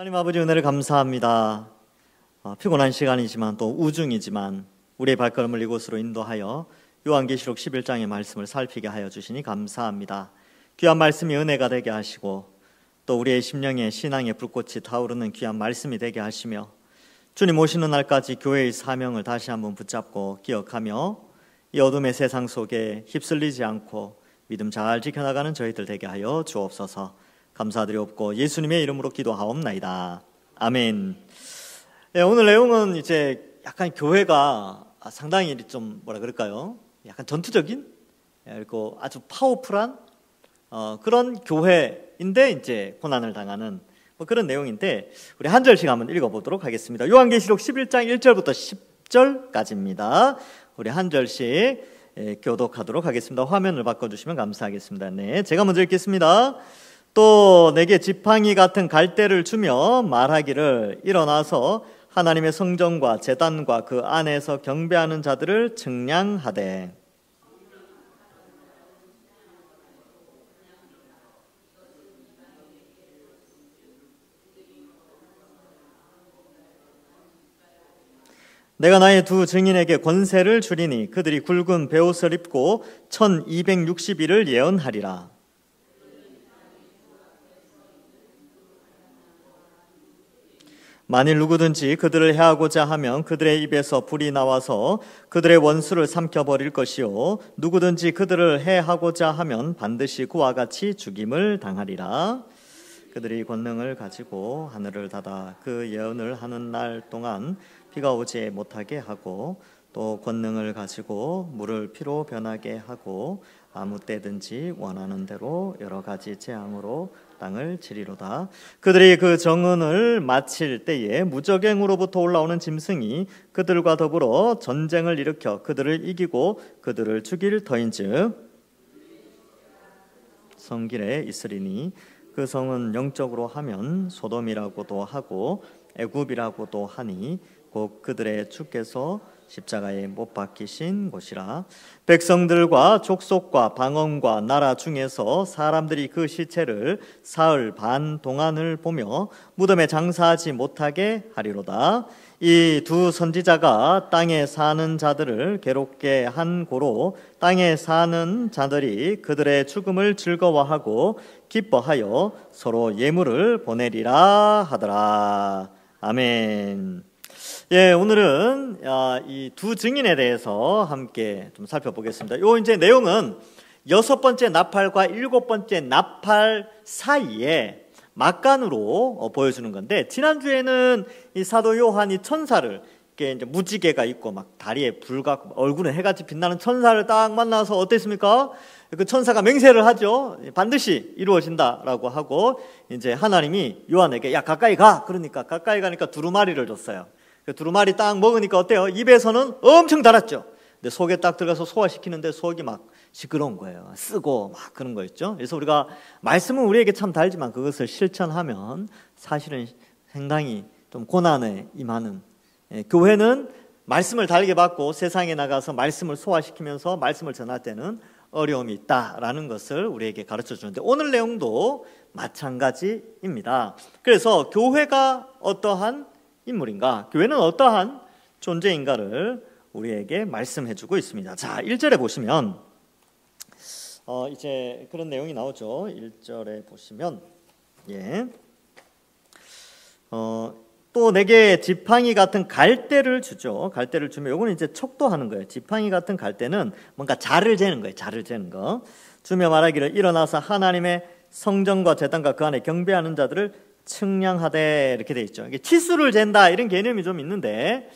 하나님 아버지 은혜를 감사합니다. 피곤한 시간이지만 또 우중이지만 우리의 발걸음을 이곳으로 인도하여 요한계시록 11장의 말씀을 살피게 하여 주시니 감사합니다. 귀한 말씀이 은혜가 되게 하시고 또 우리의 심령에 신앙의 불꽃이 타오르는 귀한 말씀이 되게 하시며 주님 오시는 날까지 교회의 사명을 다시 한번 붙잡고 기억하며 이 어둠의 세상 속에 휩쓸리지 않고 믿음 잘 지켜나가는 저희들 되게 하여 주옵소서. 감사드리옵고 예수님의 이름으로 기도하옵나이다. 아멘. 네, 오늘 내용은 이제 약간 교회가 상당히 좀 뭐라 그럴까요? 약간 전투적인 그리고 아주 파워풀한 그런 교회인데 이제 고난을 당하는 그런 내용인데 우리 한 절씩 한번 읽어보도록 하겠습니다. 요한계시록 11장 1절부터 10절까지입니다. 우리 한 절씩 교독하도록 하겠습니다. 화면을 바꿔주시면 감사하겠습니다. 네, 제가 먼저 읽겠습니다. 또 내게 지팡이 같은 갈대를 주며 말하기를 일어나서 하나님의 성전과 제단과 그 안에서 경배하는 자들을 측량하되 내가 나의 두 증인에게 권세를 주리니 그들이 굵은 베옷을 입고 1260일을 예언하리라. 만일 누구든지 그들을 해하고자 하면 그들의 입에서 불이 나와서 그들의 원수를 삼켜버릴 것이요 누구든지 그들을 해하고자 하면 반드시 그와 같이 죽임을 당하리라. 그들이 권능을 가지고 하늘을 닫아 그 예언을 하는 날 동안 비가 오지 못하게 하고 또 권능을 가지고 물을 피로 변하게 하고 아무 때든지 원하는 대로 여러 가지 재앙으로 땅을 치리로다. 그들이 그 정언을 마칠 때에 무적행으로부터 올라오는 짐승이 그들과 더불어 전쟁을 일으켜 그들을 이기고 그들을 죽일 터인즉 성길에 있으리니 그 성은 영적으로 하면 소돔이라고도 하고 애굽이라고도 하니 곧 그들의 주께서 십자가에 못 박히신 곳이라. 백성들과 족속과 방언과 나라 중에서 사람들이 그 시체를 사흘 반 동안을 보며 무덤에 장사하지 못하게 하리로다. 이 두 선지자가 땅에 사는 자들을 괴롭게 한 고로 땅에 사는 자들이 그들의 죽음을 즐거워하고 기뻐하여 서로 예물을 보내리라 하더라. 아멘. 예, 오늘은 이 두 증인에 대해서 함께 좀 살펴보겠습니다. 요 이제 내용은 6번째 나팔과 7번째 나팔 사이에 막간으로 보여주는 건데, 지난주에는 이 사도 요한이 천사를 이렇게 이제 무지개가 있고 막 다리에 불과 얼굴에 해같이 빛나는 천사를 딱 만나서 어땠습니까? 그 천사가 맹세를 하죠. 반드시 이루어진다라고 하고 이제 하나님이 요한에게 야 가까이 가. 그러니까 가까이 가니까 두루마리를 줬어요. 그 두루마리 딱 먹으니까 어때요? 입에서는 엄청 달았죠. 근데 속에 딱 들어가서 소화시키는데 속이 막 시끄러운 거예요. 쓰고 막 그런 거 있죠. 그래서 우리가 말씀은 우리에게 참 달지만 그것을 실천하면 사실은 상당히 좀 고난에 임하는, 교회는 말씀을 달게 받고 세상에 나가서 말씀을 소화시키면서 말씀을 전할 때는 어려움이 있다라는 것을 우리에게 가르쳐 주는데, 오늘 내용도 마찬가지입니다. 그래서 교회가 어떠한 인물인가, 교회는 어떠한 존재인가를 우리에게 말씀해 주고 있습니다. 자, 1절에 보시면 이제 그런 내용이 나오죠. 1절에 보시면 또 내게 지팡이 같은 갈대를 주죠. 갈대를 주면 요거는 이제 척도하는 거예요. 지팡이 같은 갈대는 뭔가 자를 재는 거예요. 자를 재는 거. 주며 말하기를 일어나서 하나님의 성전과 제단과 그 안에 경배하는 자들을 측량하되, 이렇게 돼 있죠. 이게 치수를 잰다 이런 개념이 좀 있는데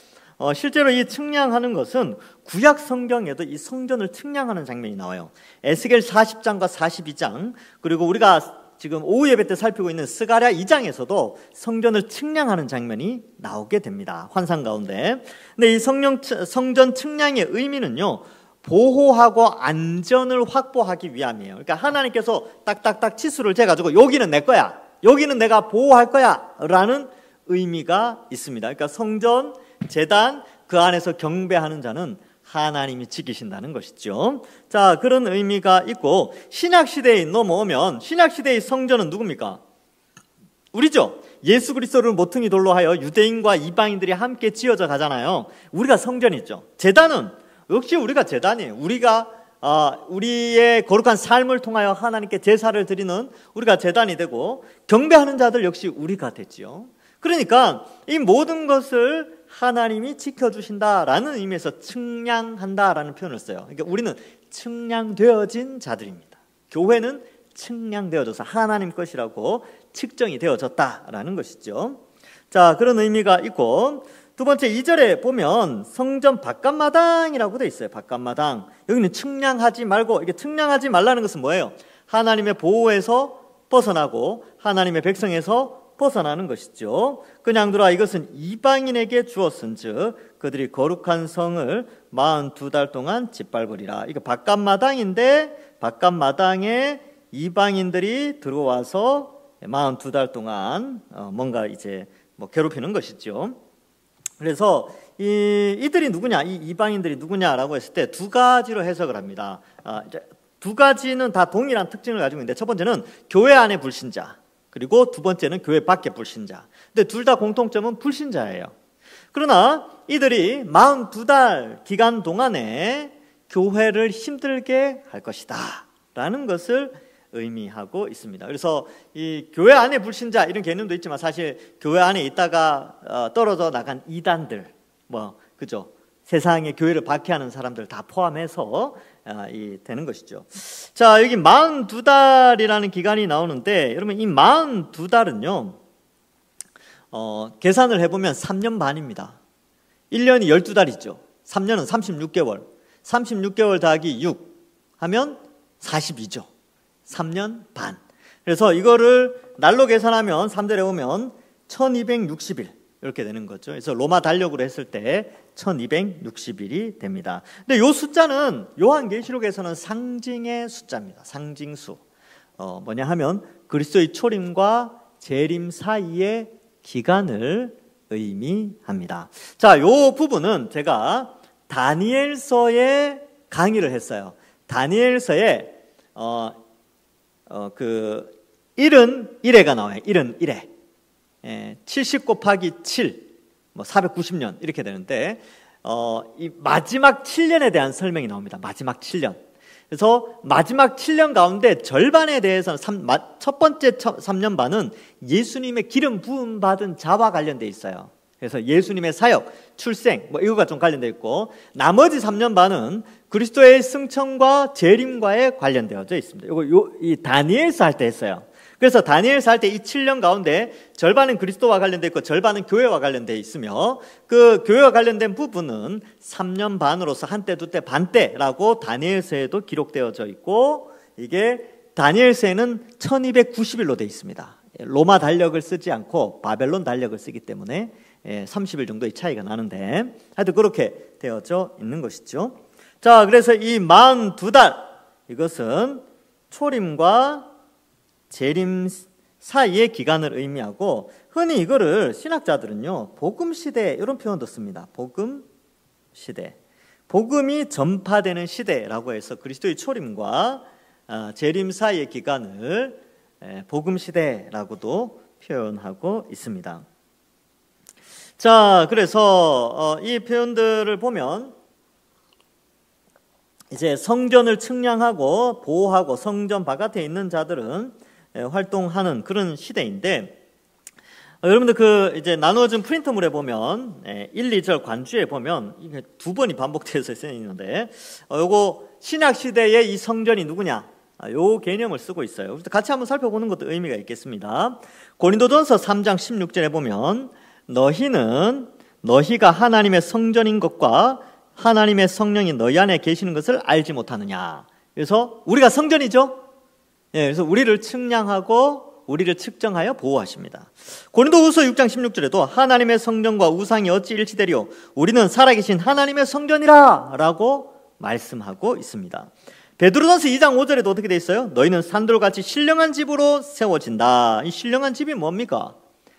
실제로 이 측량하는 것은 구약 성경에도 이 성전을 측량하는 장면이 나와요. 에스겔 40장과 42장, 그리고 우리가 지금 오후 예배 때 살피고 있는 스가랴 2장에서도 성전을 측량하는 장면이 나오게 됩니다. 환상 가운데. 근데 이 성전 측량의 의미는요, 보호하고 안전을 확보하기 위함이에요. 그러니까 하나님께서 딱딱딱 치수를 재가지고 여기는 내 거야, 여기는 내가 보호할 거야 라는 의미가 있습니다. 그러니까 성전, 제단, 그 안에서 경배하는 자는 하나님이 지키신다는 것이죠. 자, 그런 의미가 있고, 신약시대에 넘어오면 신약시대의 성전은 누굽니까? 우리죠. 예수 그리스도를 모퉁이 돌로 하여 유대인과 이방인들이 함께 지어져 가잖아요. 우리가 성전이죠. 제단은 역시 우리가 제단이에요. 우리가 우리의 거룩한 삶을 통하여 하나님께 제사를 드리는 우리가 제단이 되고, 경배하는 자들 역시 우리가 됐지요. 그러니까 이 모든 것을 하나님이 지켜주신다라는 의미에서 측량한다라는 표현을 써요. 그러니까 우리는 측량되어진 자들입니다. 교회는 측량되어져서 하나님 것이라고 측정이 되어졌다라는 것이죠. 자, 그런 의미가 있고, 두 번째 2절에 보면 성전 바깥마당이라고 되어 있어요. 바깥마당. 여기는 측량하지 말고, 이게 측량하지 말라는 것은 뭐예요? 하나님의 보호에서 벗어나고 하나님의 백성에서 벗어나는 것이죠. 그냥들아 이것은 이방인에게 주었은즉 그들이 거룩한 성을 42달 동안 짓밟으리라. 이거 바깥마당인데, 바깥마당에 이방인들이 들어와서 42달 동안 뭔가 이제 괴롭히는 것이죠. 그래서 이들이 누구냐, 이 이방인들이 누구냐라고 했을 때 두 가지로 해석을 합니다. 두 가지는 다 동일한 특징을 가지고 있는데, 첫 번째는 교회 안의 불신자, 그리고 두 번째는 교회 밖의 불신자. 근데 둘 다 공통점은 불신자예요. 그러나 이들이 42달 기간 동안에 교회를 힘들게 할 것이다 라는 것을 의미하고 있습니다. 그래서 이 교회 안에 불신자 이런 개념도 있지만, 사실 교회 안에 있다가 떨어져 나간 이단들, 그죠? 세상의 교회를 박해하는 사람들 다 포함해서 되는 것이죠. 자, 여기 42달이라는 기간이 나오는데, 여러분 이 42달은요 계산을 해보면 3년 반입니다. 1년이 12달이죠. 3년은 36개월. 36개월 더하기 6 하면 42죠. 3년 반. 그래서 이거를 날로 계산하면 3절에 오면 1260일 이렇게 되는 거죠. 그래서 로마 달력으로 했을 때 1260일이 됩니다. 근데 이 숫자는 요한계시록에서는 상징의 숫자입니다. 상징수. 뭐냐 하면 그리스도의 초림과 재림 사이의 기간을 의미합니다. 자, 요 부분은 제가 다니엘서에 강의를 했어요. 다니엘서에 71회가 나와요. 71회. 70 곱하기 7, 490년 이렇게 되는데, 이 마지막 7년에 대한 설명이 나옵니다. 마지막 7년. 그래서 마지막 7년 가운데 절반에 대해서는 첫 번째 3년 반은 예수님의 기름 부음 받은 자와 관련되어 있어요. 그래서 예수님의 사역, 출생 이거가 좀 관련되어 있고, 나머지 3년 반은 그리스도의 승천과 재림과에 관련되어져 있습니다. 이 다니엘서 할 때 했어요. 그래서 다니엘서 할 때 이 7년 가운데 절반은 그리스도와 관련되어 있고 절반은 교회와 관련되어 있으며, 그 교회와 관련된 부분은 3년 반으로서 한때 두때 반때라고 다니엘서에도 기록되어져 있고, 이게 다니엘서에는 1290일로 되어 있습니다. 로마 달력을 쓰지 않고 바벨론 달력을 쓰기 때문에 30일 정도의 차이가 나는데, 하여튼 그렇게 되어져 있는 것이죠. 자, 그래서 이 42달, 이것은 초림과 재림 사이의 기간을 의미하고, 흔히 이거를 신학자들은요 복음시대 이런 표현도 씁니다. 복음시대, 복음이 전파되는 시대라고 해서 그리스도의 초림과 재림 사이의 기간을 복음시대라고도 표현하고 있습니다. 자, 그래서 이 표현들을 보면 이제 성전을 측량하고 보호하고 성전 바깥에 있는 자들은 활동하는 그런 시대인데, 여러분들 이제 나누어진 프린터물에 보면 1, 2절 관주에 보면 이게 두 번이 반복되어서 쓰여 있는데, 요거 신약 시대의 이 성전이 누구냐, 요 개념을 쓰고 있어요. 그래서 같이 한번 살펴보는 것도 의미가 있겠습니다. 고린도전서 3장 16절에 보면 너희가 하나님의 성전인 것과 하나님의 성령이 너희 안에 계시는 것을 알지 못하느냐. 그래서 우리가 성전이죠. 그래서 우리를 측량하고 우리를 측정하여 보호하십니다. 고린도후서 6장 16절에도 하나님의 성전과 우상이 어찌 일치되리요, 우리는 살아계신 하나님의 성전이라 라고 말씀하고 있습니다. 베드로전서 2장 5절에도 어떻게 돼 있어요? 너희는 산돌같이 신령한 집으로 세워진다. 이 신령한 집이 뭡니까?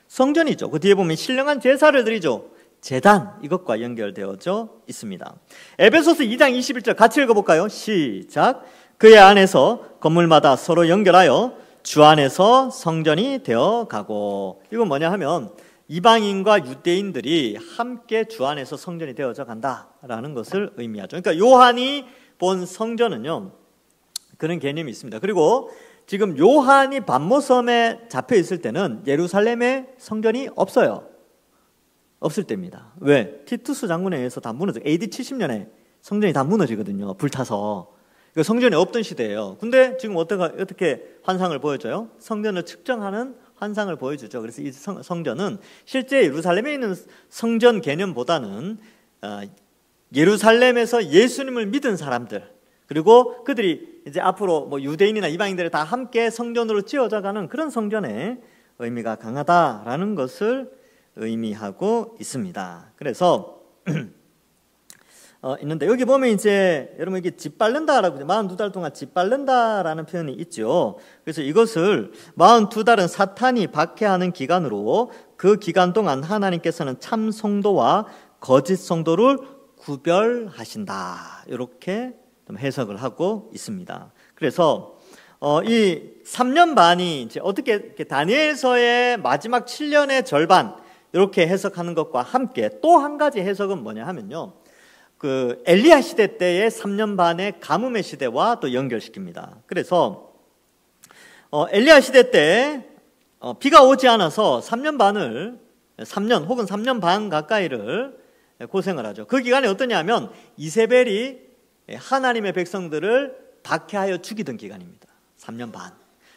성전이죠. 그 뒤에 보면 신령한 제사를 드리죠. 제단, 이것과 연결되어져 있습니다. 에베소서 2장 21절 같이 읽어볼까요? 시작. 그의 안에서 건물마다 서로 연결하여 주 안에서 성전이 되어 가고, 이건 뭐냐 하면 이방인과 유대인들이 함께 주 안에서 성전이 되어져 간다라는 것을 의미하죠. 그러니까 요한이 본 성전은요, 그런 개념이 있습니다. 그리고 지금 요한이 반모섬에 잡혀 있을 때는 예루살렘에 성전이 없어요. 없을 때입니다. 왜? 티투스 장군에 의해서 다 무너져. AD 70년에 성전이 다 무너지거든요. 불타서. 성전이 없던 시대예요. 근데 지금 어떻게 환상을 보여줘요? 성전을 측정하는 환상을 보여주죠. 그래서 이 성전은 실제 예루살렘에 있는 성전 개념보다는 예루살렘에서 예수님을 믿은 사람들, 그리고 그들이 이제 앞으로 뭐 유대인이나 이방인들이 다 함께 성전으로 지어져가는 그런 성전의 의미가 강하다라는 것을 의미하고 있습니다. 그래서 있는데, 여기 보면 이제 여러분 이게 짓밟는다라고 42달 동안 짓밟는다라는 표현이 있죠. 그래서 이것을 42달은 사탄이 박해하는 기간으로, 그 기간 동안 하나님께서는 참 성도와 거짓 성도를 구별하신다, 이렇게 좀 해석을 하고 있습니다. 그래서 이 3년 반이 이제 어떻게 다니엘서의 마지막 7년의 절반 이렇게 해석하는 것과 함께 또 한 가지 해석은 뭐냐 하면요, 그 엘리야 시대 때의 3년 반의 가뭄의 시대와 또 연결시킵니다. 그래서 엘리야 시대 때 비가 오지 않아서 3년 혹은 3년 반 가까이를 고생을 하죠. 그 기간이 어떠냐면 이세벨이 하나님의 백성들을 박해하여 죽이던 기간입니다. 3년 반.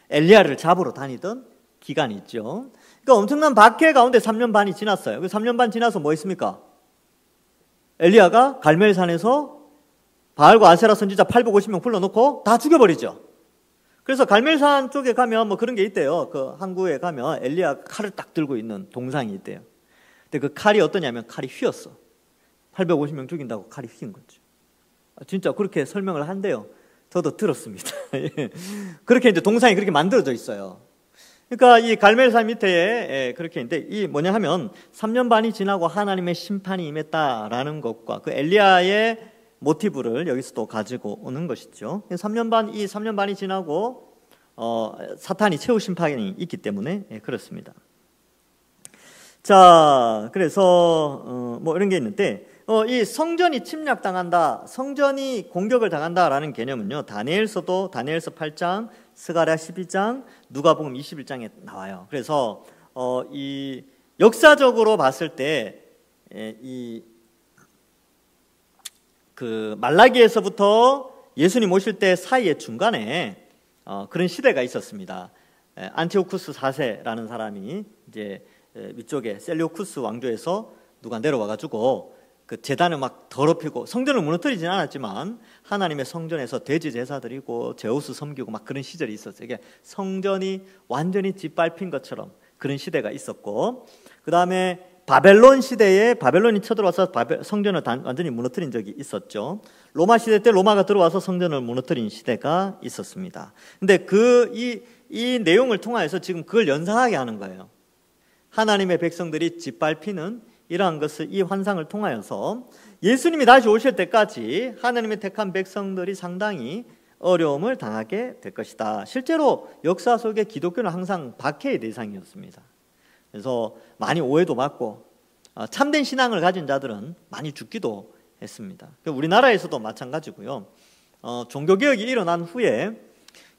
엘리야를 잡으러 다니던 기간이 있죠. 그러니까 엄청난 박해 가운데 3년 반이 지났어요. 3년 반 지나서 뭐 있습니까? 엘리야가 갈멜산에서 바알과 아세라 선지자 850명 불러놓고 다 죽여버리죠. 그래서 갈멜산 쪽에 가면 뭐 그런 게 있대요. 그 항구에 가면 엘리야가 칼을 딱 들고 있는 동상이 있대요. 근데 그 칼이 어떠냐면 칼이 휘었어. 850명 죽인다고 칼이 휘인 거죠. 진짜 그렇게 설명을 한대요. 저도 들었습니다. 그렇게 이제 동상이 그렇게 만들어져 있어요. 그러니까 이 갈멜산 밑에 그렇게 있는데, 이 뭐냐 하면 3년 반이 지나고 하나님의 심판이 임했다라는 것과 그 엘리야의 모티브를 여기서 또 가지고 오는 것이죠. 이 3년 반이 지나고 사탄이 최후 심판이 있기 때문에 그렇습니다. 자, 그래서 뭐 이런 게 있는데, 이 성전이 침략당한다, 성전이 공격을 당한다라는 개념은요, 다니엘서 8장, 스가랴 12장, 누가복음 21장에 나와요. 그래서 이 역사적으로 봤을 때 이 그 말라기에서부터 예수님 오실 때 사이의 중간에 그런 시대가 있었습니다. 안티오쿠스 4세라는 사람이 이제 위쪽에 셀리오쿠스 왕조에서 누가 내려와 가지고 그 제단을 막 더럽히고, 성전을 무너뜨리진 않았지만 하나님의 성전에서 돼지 제사 드리고 제우스 섬기고 막 그런 시절이 있었어요. 이게 성전이 완전히 짓밟힌 것처럼 그런 시대가 있었고, 그 다음에 바벨론 시대에 바벨론이 쳐들어와서 성전을 완전히 무너뜨린 적이 있었죠. 로마 시대 때 로마가 들어와서 성전을 무너뜨린 시대가 있었습니다. 근데 이 내용을 통하여서 지금 그걸 연상하게 하는 거예요. 하나님의 백성들이 짓밟히는 이러한 것을, 이 환상을 통하여서 예수님이 다시 오실 때까지 하나님의 택한 백성들이 상당히 어려움을 당하게 될 것이다. 실제로 역사 속에 기독교는 항상 박해의 대상이었습니다. 그래서 많이 오해도 받고 참된 신앙을 가진 자들은 많이 죽기도 했습니다. 우리나라에서도 마찬가지고요. 종교개혁이 일어난 후에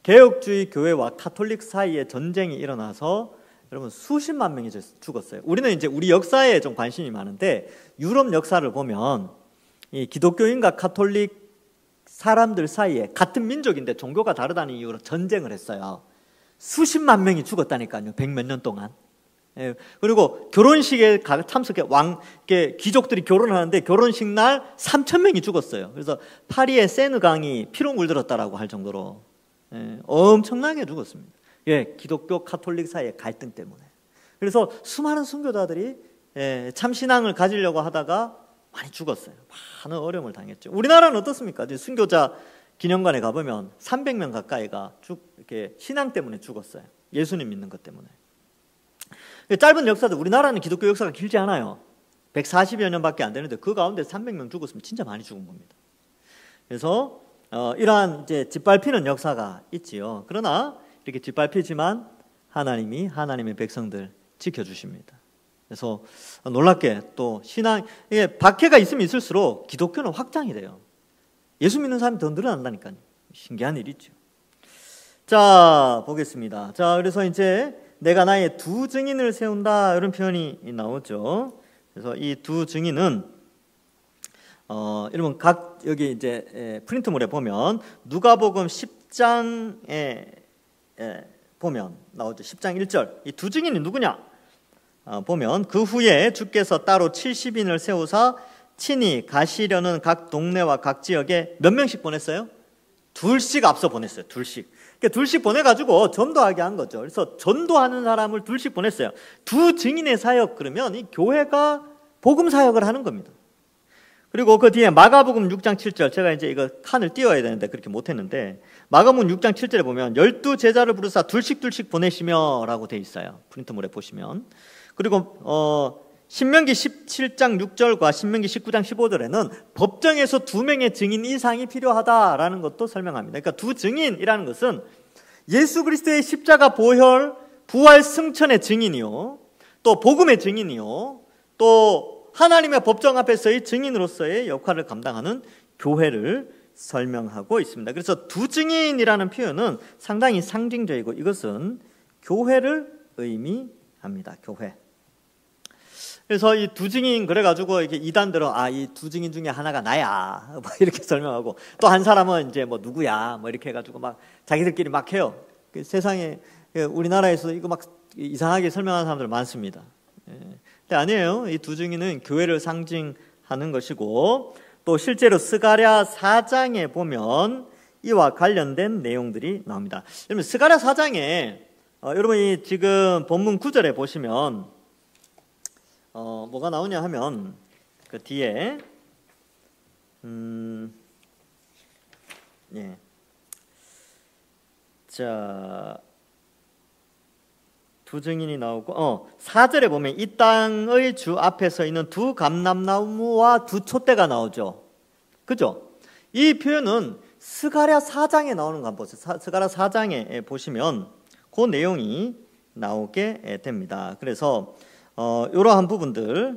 개혁주의 교회와 카톨릭 사이에 전쟁이 일어나서 여러분 수십만 명이 죽었어요. 우리는 이제 우리 역사에 좀 관심이 많은데, 유럽 역사를 보면 이 기독교인과 카톨릭 사람들 사이에 같은 민족인데 종교가 다르다는 이유로 전쟁을 했어요. 수십만 명이 죽었다니까요. 100몇 년 동안. 그리고 결혼식에 참석해 귀족들이 결혼하는데 결혼식 날 3,000명이 죽었어요. 그래서 파리의 세느강이 피로 물들었다라고 할 정도로 엄청나게 죽었습니다. 기독교 카톨릭 사이의 갈등 때문에. 그래서 수많은 순교자들이 참신앙을 가지려고 하다가 많이 죽었어요. 많은 어려움을 당했죠. 우리나라는 어떻습니까? 순교자 기념관에 가보면 300명 가까이가 이렇게 신앙 때문에 죽었어요. 예수님 믿는 것 때문에. 짧은 역사도, 우리나라는 기독교 역사가 길지 않아요. 140여 년밖에 안 되는데 그 가운데 300명 죽었으면 진짜 많이 죽은 겁니다. 그래서 이러한 이제 짓밟히는 역사가 있지요. 그러나 이렇게 짓밟히지만 하나님이 하나님의 백성들 지켜주십니다. 그래서 놀랍게 또 신앙, 이게 박해가 있으면 있을수록 기독교는 확장이 돼요. 예수 믿는 사람이 더 늘어난다니까요. 신기한 일이죠. 자, 보겠습니다. 자, 그래서 이제 내가 나의 두 증인을 세운다, 이런 표현이 나오죠. 그래서 이 두 증인은 여러분 여기 이제 프린트물에 보면 누가복음 10장에 보면 나오죠. 10장 1절. 이 두 증인이 누구냐? 보면 그 후에 주께서 따로 70인을 세우사 친히 가시려는 각 동네와 각 지역에 몇 명씩 보냈어요? 둘씩 앞서 보냈어요. 둘씩. 그러니까 둘씩 보내가지고 전도하게 한 거죠. 그래서 전도하는 사람을 둘씩 보냈어요. 두 증인의 사역, 그러면 이 교회가 복음 사역을 하는 겁니다. 그리고 그 뒤에 마가복음 6장 7절, 제가 이제 이거 칸을 띄워야 되는데 그렇게 못했는데, 마가복음 6장 7절에 보면 12제자를 부르사 둘씩 보내시며 라고 돼 있어요. 프린트물에 보시면. 그리고 신명기 17장 6절과 신명기 19장 15절에는 법정에서 2명의 증인 이상이 필요하다라는 것도 설명합니다. 그러니까 두 증인이라는 것은 예수 그리스도의 십자가 보혈, 부활 승천의 증인이요, 또 복음의 증인이요, 또 하나님의 법정 앞에서의 증인으로서의 역할을 감당하는 교회를 설명하고 있습니다. 그래서 두 증인이라는 표현은 상당히 상징적이고 이것은 교회를 의미합니다. 교회. 그래서 이 두 증인, 그래가지고 이렇게 이단들은 이 두 증인 중에 하나가 나야, 뭐 이렇게 설명하고, 또 한 사람은 이제 뭐 누구야, 뭐 이렇게 해가지고 막 자기들끼리 막 해요. 세상에, 우리나라에서 이거 막 이상하게 설명하는 사람들 많습니다. 근데 아니에요. 이 두 증인은 교회를 상징하는 것이고, 또 실제로 스가랴 4장에 보면 이와 관련된 내용들이 나옵니다. 여러분, 스가랴 4장에 여러분이 지금 본문 9절에 보시면 뭐가 나오냐 하면 그 뒤에 자, 두 증인이 나오고 4절에 보면 이 땅의 주 앞에 서 있는 두 감람나무와 두 촛대가 나오죠. 그죠? 이 표현은 스가랴 4장에 나오는 거 한번 보세요. 스가랴 4장에 보시면 그 내용이 나오게 됩니다. 그래서 이러한 부분들이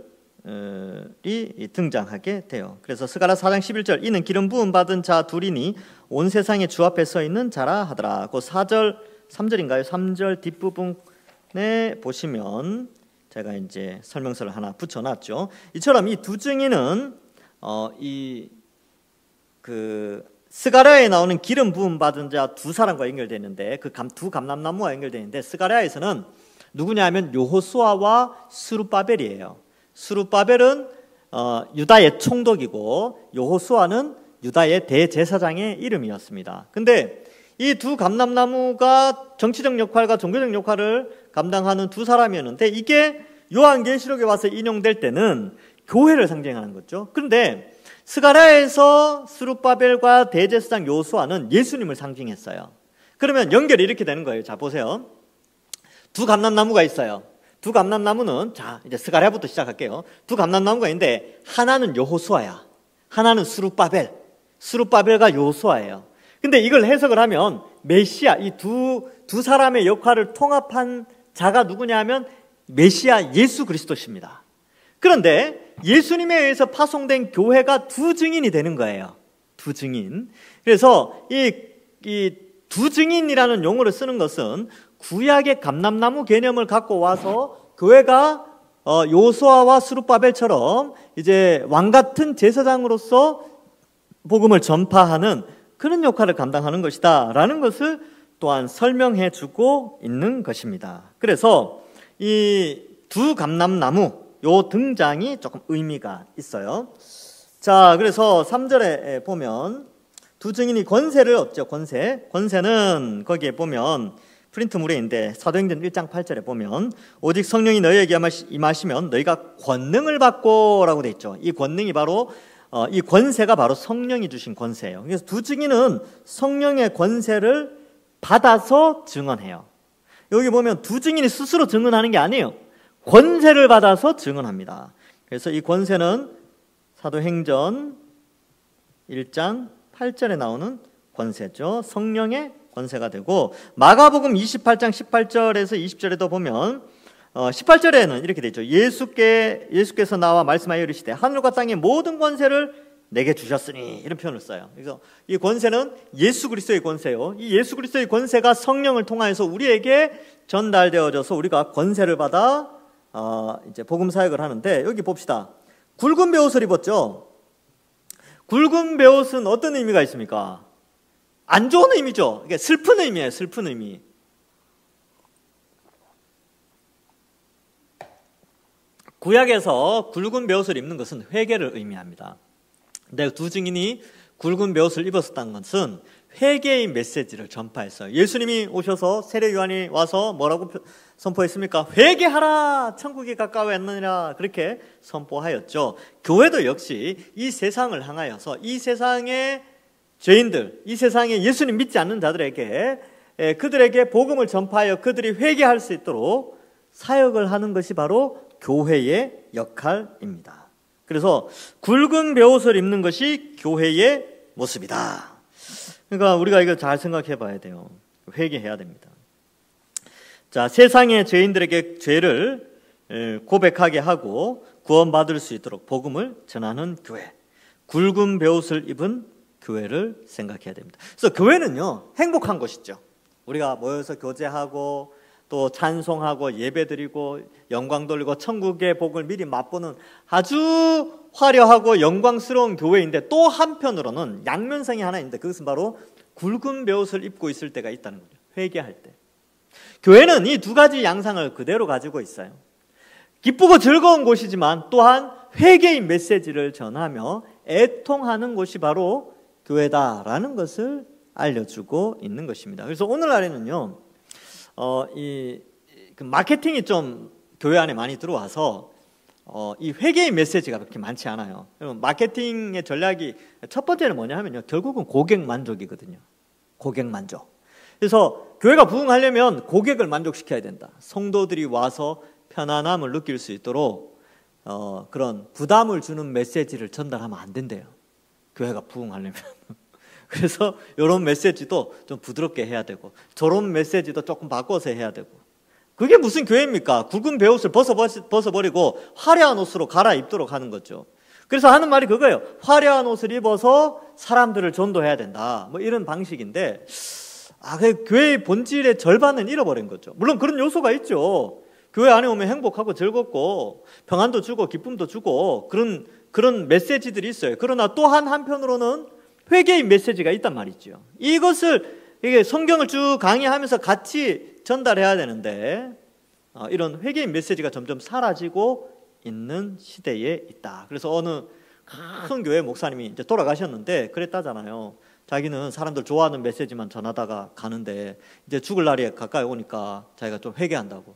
등장하게 돼요. 그래서 스가랴 4장 11절, 이는 기름 부음 받은 자 둘이니 온 세상에 주 앞에 서 있는 자라 하더라. 그 3절인가요? 3절 뒷부분에 보시면 제가 이제 설명서를 하나 붙여놨죠. 이처럼 이 두 증인은 스가랴에 나오는 기름 부음 받은 자 두 사람과 연결되는데, 그 두 감람나무와 연결되는데, 스가랴에서는 누구냐 하면 여호수아와 스룹바벨이에요. 스룹바벨은 유다의 총독이고 여호수아는 유다의 대제사장의 이름이었습니다. 근데 이 두 감람나무가 정치적 역할과 종교적 역할을 감당하는 두 사람이었는데, 이게 요한계시록에 와서 인용될 때는 교회를 상징하는 거죠. 그런데 스가랴에서 스룹바벨과 대제사장 여호수아는 예수님을 상징했어요. 그러면 연결이 이렇게 되는 거예요. 자, 보세요. 두 감람나무가 있어요. 두 감람나무는, 자, 이제 스가랴부터 시작할게요. 두 감람나무가 있는데 하나는 여호수아야, 하나는 스룹바벨과 여호수아예요. 근데 이걸 해석을 하면 메시아, 이 두 사람의 역할을 통합한 자가 누구냐 하면 메시아 예수 그리스도십니다. 그런데 예수님에 의해서 파송된 교회가 두 증인이 되는 거예요. 두 증인. 그래서 이 두 증인이라는 용어를 쓰는 것은 구약의 감람나무 개념을 갖고 와서 교회가 여호수아와 스룹바벨처럼 이제 왕 같은 제사장으로서 복음을 전파하는 그런 역할을 감당하는 것이다라는 것을 또한 설명해 주고 있는 것입니다. 그래서 이 두 감람나무 요 등장이 조금 의미가 있어요. 자, 그래서 3절에 보면 두 증인이 권세를 얻죠. 권세는 거기에 보면 프린트물에 있는데 사도행전 1장 8절에 보면 오직 성령이 너희에게 임하시면 너희가 권능을 받고 라고 돼 있죠. 이 권능이 바로 이 권세가 바로 성령이 주신 권세예요. 그래서 두 증인은 성령의 권세를 받아서 증언해요. 여기 보면 두 증인이 스스로 증언하는 게 아니에요. 권세를 받아서 증언합니다. 그래서 이 권세는 사도행전 1장 8절에 나오는 권세죠. 성령의 권세가 되고, 마가복음 28장 18절에서 20절에도 보면 18절에는 이렇게 되죠. 예수께서 나와 말씀하여 이르시되 하늘과 땅의 모든 권세를 내게 주셨으니, 이런 표현을 써요. 그래서 이 권세는 예수 그리스도의 권세요. 이 예수 그리스도의 권세가 성령을 통하여서 우리에게 전달되어져서 우리가 권세를 받아 이제 복음 사역을 하는데, 여기 봅시다. 굵은 베옷을 입었죠. 굵은 베옷은 어떤 의미가 있습니까? 안 좋은 의미죠. 이게 슬픈 의미예요. 슬픈 의미. 구약에서 굵은 베옷을 입는 것은 회개를 의미합니다. 근데 두 증인이 굵은 베옷을 입었었다는 것은 회개의 메시지를 전파했어요. 예수님이 오셔서 세례 요한이 와서 뭐라고 선포했습니까? 회개하라, 천국이 가까워했느니라, 그렇게 선포하였죠. 교회도 역시 이 세상을 향하여서 이 세상의 죄인들, 이 세상에 예수님 믿지 않는 자들에게 그들에게 복음을 전파하여 그들이 회개할 수 있도록 사역을 하는 것이 바로 교회의 역할입니다. 그래서 굵은 베옷을 입는 것이 교회의 모습이다. 그러니까 우리가 이거 잘 생각해 봐야 돼요. 회개해야 됩니다. 자, 세상의 죄인들에게 죄를 고백하게 하고 구원받을 수 있도록 복음을 전하는 교회, 굵은 베옷을 입은 교회를 생각해야 됩니다. 그래서 교회는요, 행복한 곳이죠. 우리가 모여서 교제하고 또 찬송하고 예배드리고 영광 돌리고 천국의 복을 미리 맛보는 아주 화려하고 영광스러운 교회인데, 또 한편으로는 양면성이 하나 있는데 그것은 바로 굵은 베옷을 입고 있을 때가 있다는 거죠. 회개할 때. 교회는 이 두 가지 양상을 그대로 가지고 있어요. 기쁘고 즐거운 곳이지만 또한 회개의 메시지를 전하며 애통하는 곳이 바로 교회다라는 것을 알려주고 있는 것입니다. 그래서 오늘날에는요, 그 마케팅이 좀 교회 안에 많이 들어와서 이 회개의 메시지가 그렇게 많지 않아요. 마케팅의 전략이 첫 번째는 뭐냐 하면요, 결국은 고객 만족이거든요. 고객 만족. 그래서 교회가 부흥하려면 고객을 만족시켜야 된다. 성도들이 와서 편안함을 느낄 수 있도록 그런 부담을 주는 메시지를 전달하면 안 된대요. 교회가 부흥하려면. 그래서 이런 메시지도 좀 부드럽게 해야 되고, 저런 메시지도 조금 바꿔서 해야 되고. 그게 무슨 교회입니까? 굵은 베옷을 벗어버리고 화려한 옷으로 갈아입도록 하는 거죠. 그래서 하는 말이 그거예요. 화려한 옷을 입어서 사람들을 전도해야 된다, 뭐 이런 방식인데, 그 교회의 본질의 절반은 잃어버린 거죠. 물론 그런 요소가 있죠. 교회 안에 오면 행복하고 즐겁고 평안도 주고 기쁨도 주고 그런 메시지들이 있어요. 그러나 또한 한편으로는 회개의 메시지가 있단 말이죠. 이것을 이게 성경을 쭉 강의하면서 같이 전달해야 되는데, 이런 회개의 메시지가 점점 사라지고 있는 시대에 있다. 그래서 어느 큰 교회 목사님이 이제 돌아가셨는데 그랬다잖아요. 자기는 사람들 좋아하는 메시지만 전하다가 가는데 이제 죽을 날이 가까이 오니까 자기가 좀 회개한다고.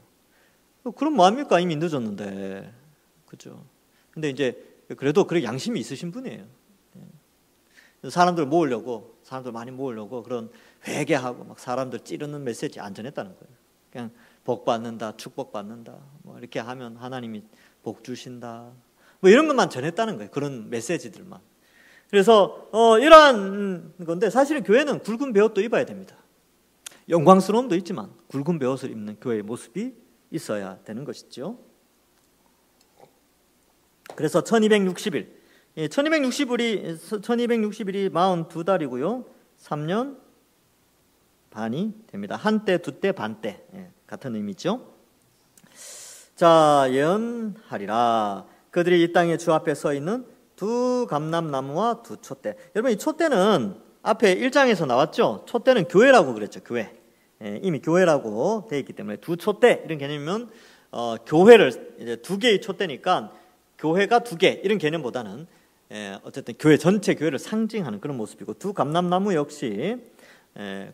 그럼 뭐합니까? 이미 늦었는데. 그죠? 근데 이제 그래도 그래 양심이 있으신 분이에요. 사람들 많이 모으려고 그런 회개하고 막 사람들 찌르는 메시지 안 전했다는 거예요. 그냥 복 받는다, 축복 받는다, 뭐 이렇게 하면 하나님이 복 주신다, 뭐 이런 것만 전했다는 거예요. 그런 메시지들만. 그래서 이러한 건데, 사실은 교회는 굵은 베옷도 입어야 됩니다. 영광스러움도 있지만 굵은 베옷을 입는 교회의 모습이 있어야 되는 것이죠. 그래서 1260일, 1260일이 42달이고요 3년 반이 됩니다. 한때, 두때, 반때, 같은 의미죠. 자, 예언하리라. 그들이 이 땅에 주 앞에 서 있는 두 감람나무와 두 촛대. 여러분, 이 촛대는 앞에 1장에서 나왔죠. 촛대는 교회라고 그랬죠. 교회. 이미 교회라고 되어 있기 때문에 두 촛대 이런 개념이면 교회를 이제 두 개의 촛대니까 교회가 두 개 이런 개념보다는 어쨌든 교회 전체 교회를 상징하는 그런 모습이고, 두 감람나무 역시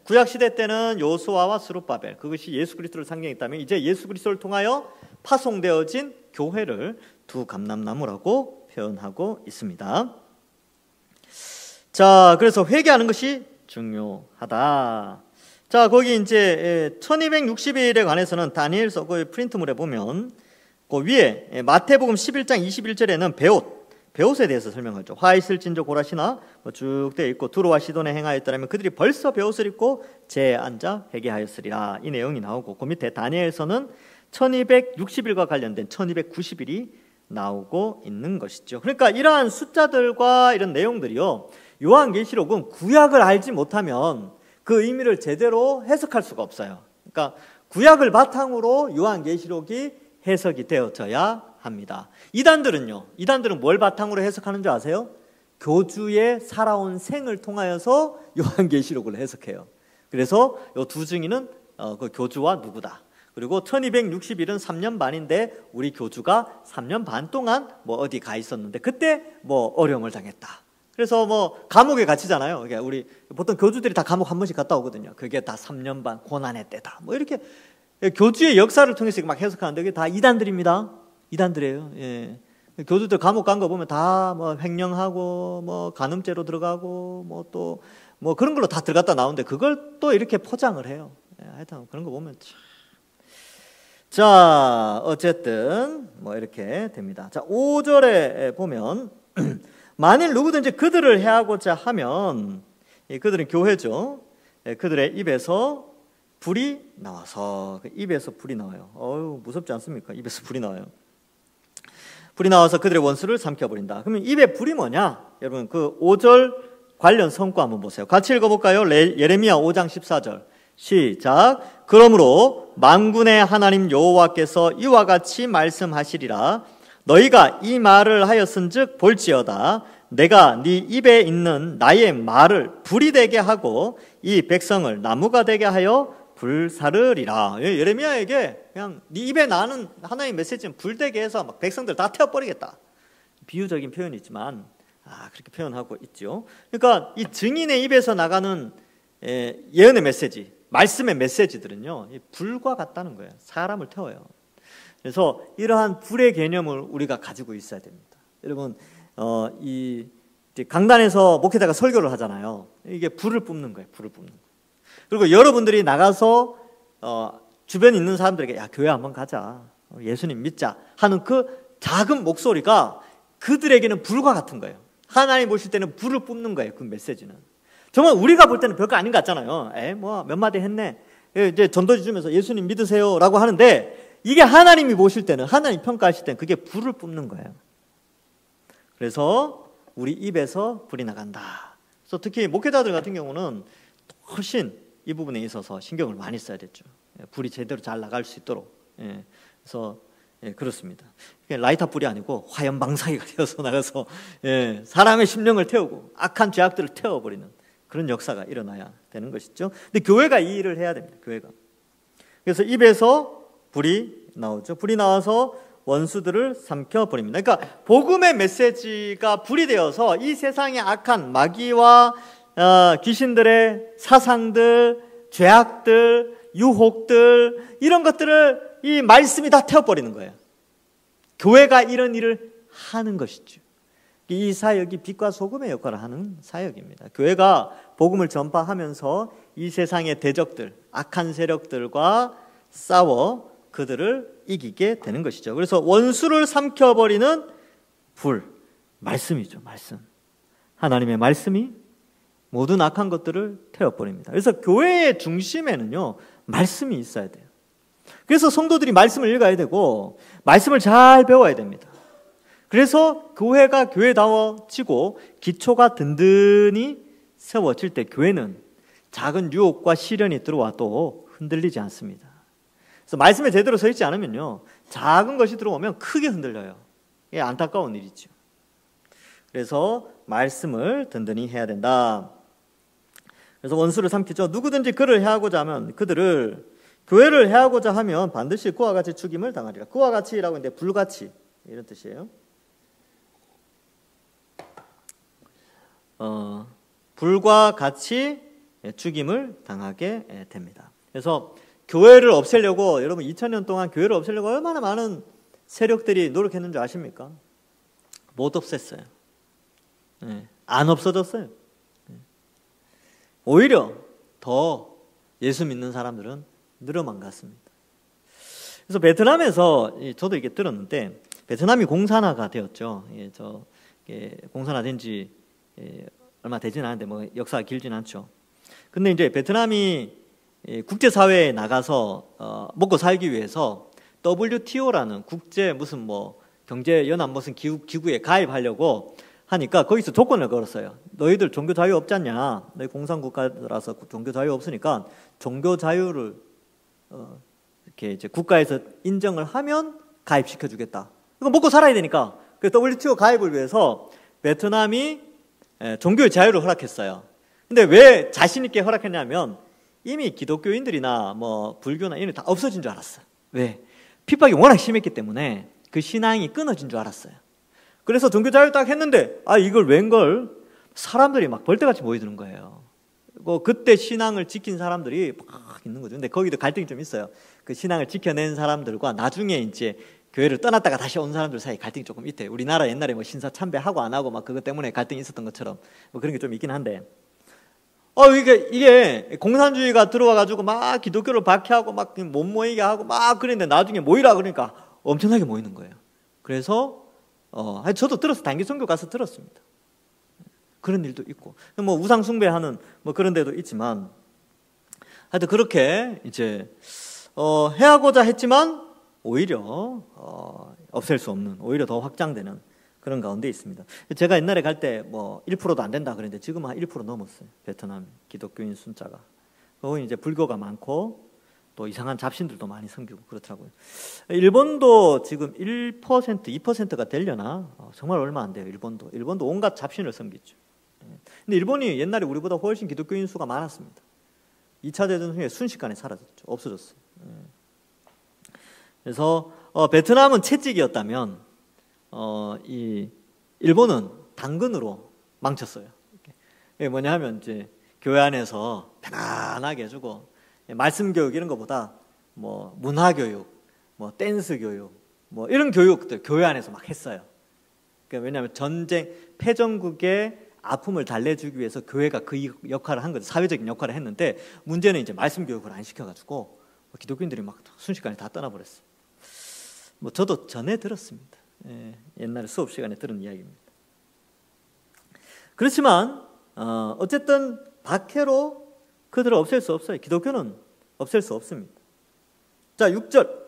구약 시대 때는 요수아와 스룹바벨, 그것이 예수 그리스도를 상징했다면 이제 예수 그리스도를 통하여 파송되어진 교회를 두 감람나무라고 표현하고 있습니다. 자, 그래서 회개하는 것이 중요하다. 자, 거기 이제 1260일에 관해서는 다니엘서 그 프린트물에 보면 그 위에 마태복음 11장 21절에는 배옷에 대해서 설명하죠. 화 있을진저 고라시나 쭉 되어 있고 두로와 시돈에 행하였더라면 그들이 벌써 배옷을 입고 제에 앉아 회개하였으리라. 이 내용이 나오고 그 밑에 다니엘서는 1260일과 관련된 1290일이 나오고 있는 것이죠. 그러니까 이러한 숫자들과 이런 내용들이요, 요한계시록은 구약을 알지 못하면 그 의미를 제대로 해석할 수가 없어요. 그러니까 구약을 바탕으로 요한계시록이 해석이 되어져야 합니다. 이단들은 뭘 바탕으로 해석하는 줄 아세요? 교주의 살아온 생을 통하여서 요한계시록을 해석해요. 그래서 이 두 증인은 그 교주와 누구다. 그리고 1260일은 3년 반인데 우리 교주가 3년 반 동안 뭐 어디 가 있었는데 그때 뭐 어려움을 당했다. 그래서 뭐 감옥에 갇히잖아요. 그러니까 우리 보통 교주들이 다 감옥 한 번씩 갔다 오거든요. 그게 다 3년 반 고난의 때다. 뭐 이렇게 교주의 역사를 통해서 막 해석하는데 그게 다 이단들입니다. 이단들이에요. 예. 교주들 감옥 간 거 보면 다 뭐 횡령하고 뭐 간음죄로 들어가고 뭐 또 뭐 그런 걸로 다 들어갔다 나오는데 그걸 또 이렇게 포장을 해요. 예, 하여튼 그런 거 보면 참. 자, 어쨌든 뭐 이렇게 됩니다. 자, 5절에 보면 만일 누구든지 그들을 해하고자 하면, 그들은 교회죠. 그들의 입에서 불이 나와서, 입에서 불이 나와요. 어우, 무섭지 않습니까? 입에서 불이 나와요. 불이 나와서 그들의 원수를 삼켜버린다. 그러면 입에 불이 뭐냐? 여러분 그 5절 관련 성과 한번 보세요. 같이 읽어볼까요? 예레미야 5장 14절 시작. 그러므로 만군의 하나님 여호와께서 이와 같이 말씀하시리라. 너희가 이 말을 하였은즉 볼지어다. 내가 네 입에 있는 나의 말을 불이 되게 하고 이 백성을 나무가 되게 하여 불사르리라. 예레미야에게 그냥 네 입에 나는 하나의 메시지는 불되게 해서 막 백성들 다 태워버리겠다. 비유적인 표현이지만 그렇게 표현하고 있죠. 그러니까 이 증인의 입에서 나가는 예언의 메시지, 말씀의 메시지들은요, 불과 같다는 거예요. 사람을 태워요. 그래서 이러한 불의 개념을 우리가 가지고 있어야 됩니다. 여러분, 이 강단에서 목회자가 설교를 하잖아요. 이게 불을 뿜는 거예요. 불을 뿜는 거예요. 그리고 여러분들이 나가서 주변에 있는 사람들에게 야, 교회 한번 가자, 예수님 믿자 하는 그 작은 목소리가 그들에게는 불과 같은 거예요. 하나님 보실 때는 불을 뿜는 거예요. 그 메시지는 정말 우리가 볼 때는 별거 아닌 것 같잖아요. 뭐 몇 마디 했네. 이제 전도지 주면서 예수님 믿으세요라고 하는데 이게 하나님이 보실 때는, 하나님 평가하실 때는 그게 불을 뿜는 거예요. 그래서 우리 입에서 불이 나간다. 그래서 특히 목회자들 같은 경우는 훨씬 이 부분에 있어서 신경을 많이 써야 됐죠. 불이 제대로 잘 나갈 수 있도록. 그래서 그렇습니다. 라이터 불이 아니고 화염 방사기가 되어서 나가서 사람의 심령을 태우고 악한 죄악들을 태워버리는 그런 역사가 일어나야 되는 것이죠. 근데 교회가 이 일을 해야 됩니다. 교회가. 그래서 입에서 불이 나오죠. 불이 나와서 원수들을 삼켜버립니다. 그러니까 복음의 메시지가 불이 되어서 이 세상의 악한 마귀와 귀신들의 사상들, 죄악들, 유혹들, 이런 것들을 이 말씀이 다 태워버리는 거예요. 교회가 이런 일을 하는 것이죠. 이 사역이 빛과 소금의 역할을 하는 사역입니다. 교회가 복음을 전파하면서 이 세상의 대적들, 악한 세력들과 싸워 그들을 이기게 되는 것이죠. 그래서 원수를 삼켜버리는 불, 말씀이죠. 말씀. 하나님의 말씀이 모든 악한 것들을 태워버립니다. 그래서 교회의 중심에는요, 말씀이 있어야 돼요. 그래서 성도들이 말씀을 읽어야 되고 말씀을 잘 배워야 됩니다. 그래서 교회가 교회다워지고 기초가 든든히 세워질 때 교회는 작은 유혹과 시련이 들어와도 흔들리지 않습니다. 그래서 말씀에 제대로 서 있지 않으면요, 작은 것이 들어오면 크게 흔들려요. 이게 안타까운 일이죠. 그래서 말씀을 든든히 해야 된다. 그래서 원수를 삼키죠. 누구든지 그를 해하고자 하면, 그들을, 교회를 해하고자 하면 반드시 그와 같이 죽임을 당하리라. 그와 같이라고 했는데 불같이 이런 뜻이에요. 불과 같이 죽임을 당하게 됩니다. 그래서 교회를 없애려고, 여러분 2000년 동안 교회를 없애려고 얼마나 많은 세력들이 노력했는 줄 아십니까? 못 없앴어요. 안 없어졌어요. 오히려 더 예수 믿는 사람들은 늘어만 갔습니다. 그래서 베트남에서, 저도 이게 들었는데, 베트남이 공산화가 되었죠. 공산화된 지 얼마 되지는 않은데 뭐 역사가 길지는 않죠. 근데 이제 베트남이 국제사회에 나가서 먹고 살기 위해서 WTO라는 국제 무슨 뭐 경제연합 무슨 기구에 가입하려고 하니까 거기서 조건을 걸었어요. 너희들 종교 자유 없지 않냐? 너희 공산국가라서 종교 자유 없으니까 종교 자유를 이렇게 이제 국가에서 인정을 하면 가입시켜 주겠다. 이거 먹고 살아야 되니까. 그래서 WTO 가입을 위해서 베트남이 종교의 자유를 허락했어요. 근데 왜 자신 있게 허락했냐면 이미 기독교인들이나 뭐 불교나 이런 다 없어진 줄 알았어요. 왜? 핍박이 워낙 심했기 때문에 그 신앙이 끊어진 줄 알았어요. 그래서 종교 자유 딱 했는데 이걸 웬걸 사람들이 막 벌떼같이 모이드는 거예요. 그때 신앙을 지킨 사람들이 막 있는 거죠. 근데 거기도 갈등이 좀 있어요. 그 신앙을 지켜낸 사람들과 나중에 이제 교회를 떠났다가 다시 온 사람들 사이 갈등이 조금 있대요. 우리나라 옛날에 뭐 신사 참배하고 안 하고 막 그것 때문에 갈등이 있었던 것처럼 뭐 그런 게 좀 있긴 한데. 이게 공산주의가 들어와가지고 막 기독교를 박해하고 막 못 모이게 하고 막 그랬는데 나중에 모이라 그러니까 엄청나게 모이는 거예요. 그래서 저도 단기 선교 가서 들었습니다. 그런 일도 있고 뭐 우상 숭배하는 뭐 그런 데도 있지만 하여튼 그렇게 이제 해하고자 했지만 오히려 없앨 수 없는 오히려 더 확장되는 그런 가운데 있습니다. 제가 옛날에 갈 때 뭐 1%도 안 된다 그랬는데 지금 한 1% 넘었어요. 베트남 기독교인 숫자가. 거기 이제 불교가 많고 또 이상한 잡신들도 많이 섬기고 그렇더라고요. 일본도 지금 1%, 2%가 되려나? 정말 얼마 안 돼요. 일본도 온갖 잡신을 섬기죠. 근데 일본이 옛날에 우리보다 훨씬 기독교인 수가 많았습니다. 2차 대전 후에 순식간에 사라졌죠. 없어졌어요. 그래서 베트남은 채찍이었다면 이 일본은 당근으로 망쳤어요. 이게 뭐냐 하면 이제 교회 안에서 편안하게 해주고 말씀 교육 이런 것보다 뭐 문화 교육, 뭐 댄스 교육, 뭐 이런 교육들 교회 안에서 막 했어요. 그러니까 왜냐하면 전쟁 패전국의 아픔을 달래주기 위해서 교회가 그 역할을 한 거죠. 사회적인 역할을 했는데 문제는 이제 말씀 교육을 안 시켜가지고 기독교인들이 막 순식간에 다 떠나버렸어요. 뭐 저도 전에 들었습니다. 옛날에 수업 시간에 들은 이야기입니다. 그렇지만 어쨌든 박해로 그들을 없앨 수 없어요. 기독교는 없앨 수 없습니다. 자, 6절.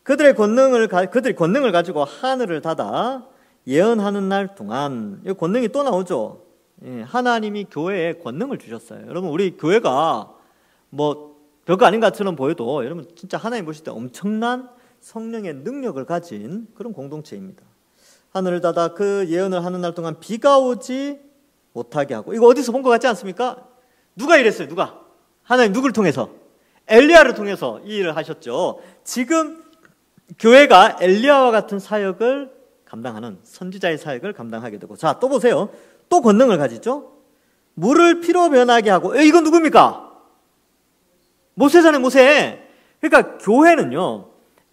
그들이 권능을 가지고 하늘을 닫아 예언하는 날 동안 이 권능이 또 나오죠. 하나님이 교회에 권능을 주셨어요. 여러분 우리 교회가 뭐 별거 아닌 것처럼 보여도 여러분 진짜 하나님 보실 때 엄청난 성령의 능력을 가진 그런 공동체입니다. 하늘을 닫아 그 예언을 하는 날 동안 비가 오지 못하게 하고 이거 어디서 본 것 같지 않습니까? 누가 이랬어요? 누가? 하나님 누구를 통해서? 엘리야를 통해서 이 일을 하셨죠. 지금 교회가 엘리야와 같은 사역을 감당하는 선지자의 사역을 감당하게 되고 자, 또 보세요. 또 권능을 가지죠. 물을 피로 변하게 하고 이건 누굽니까? 모세잖아요. 모세. 그러니까 교회는요.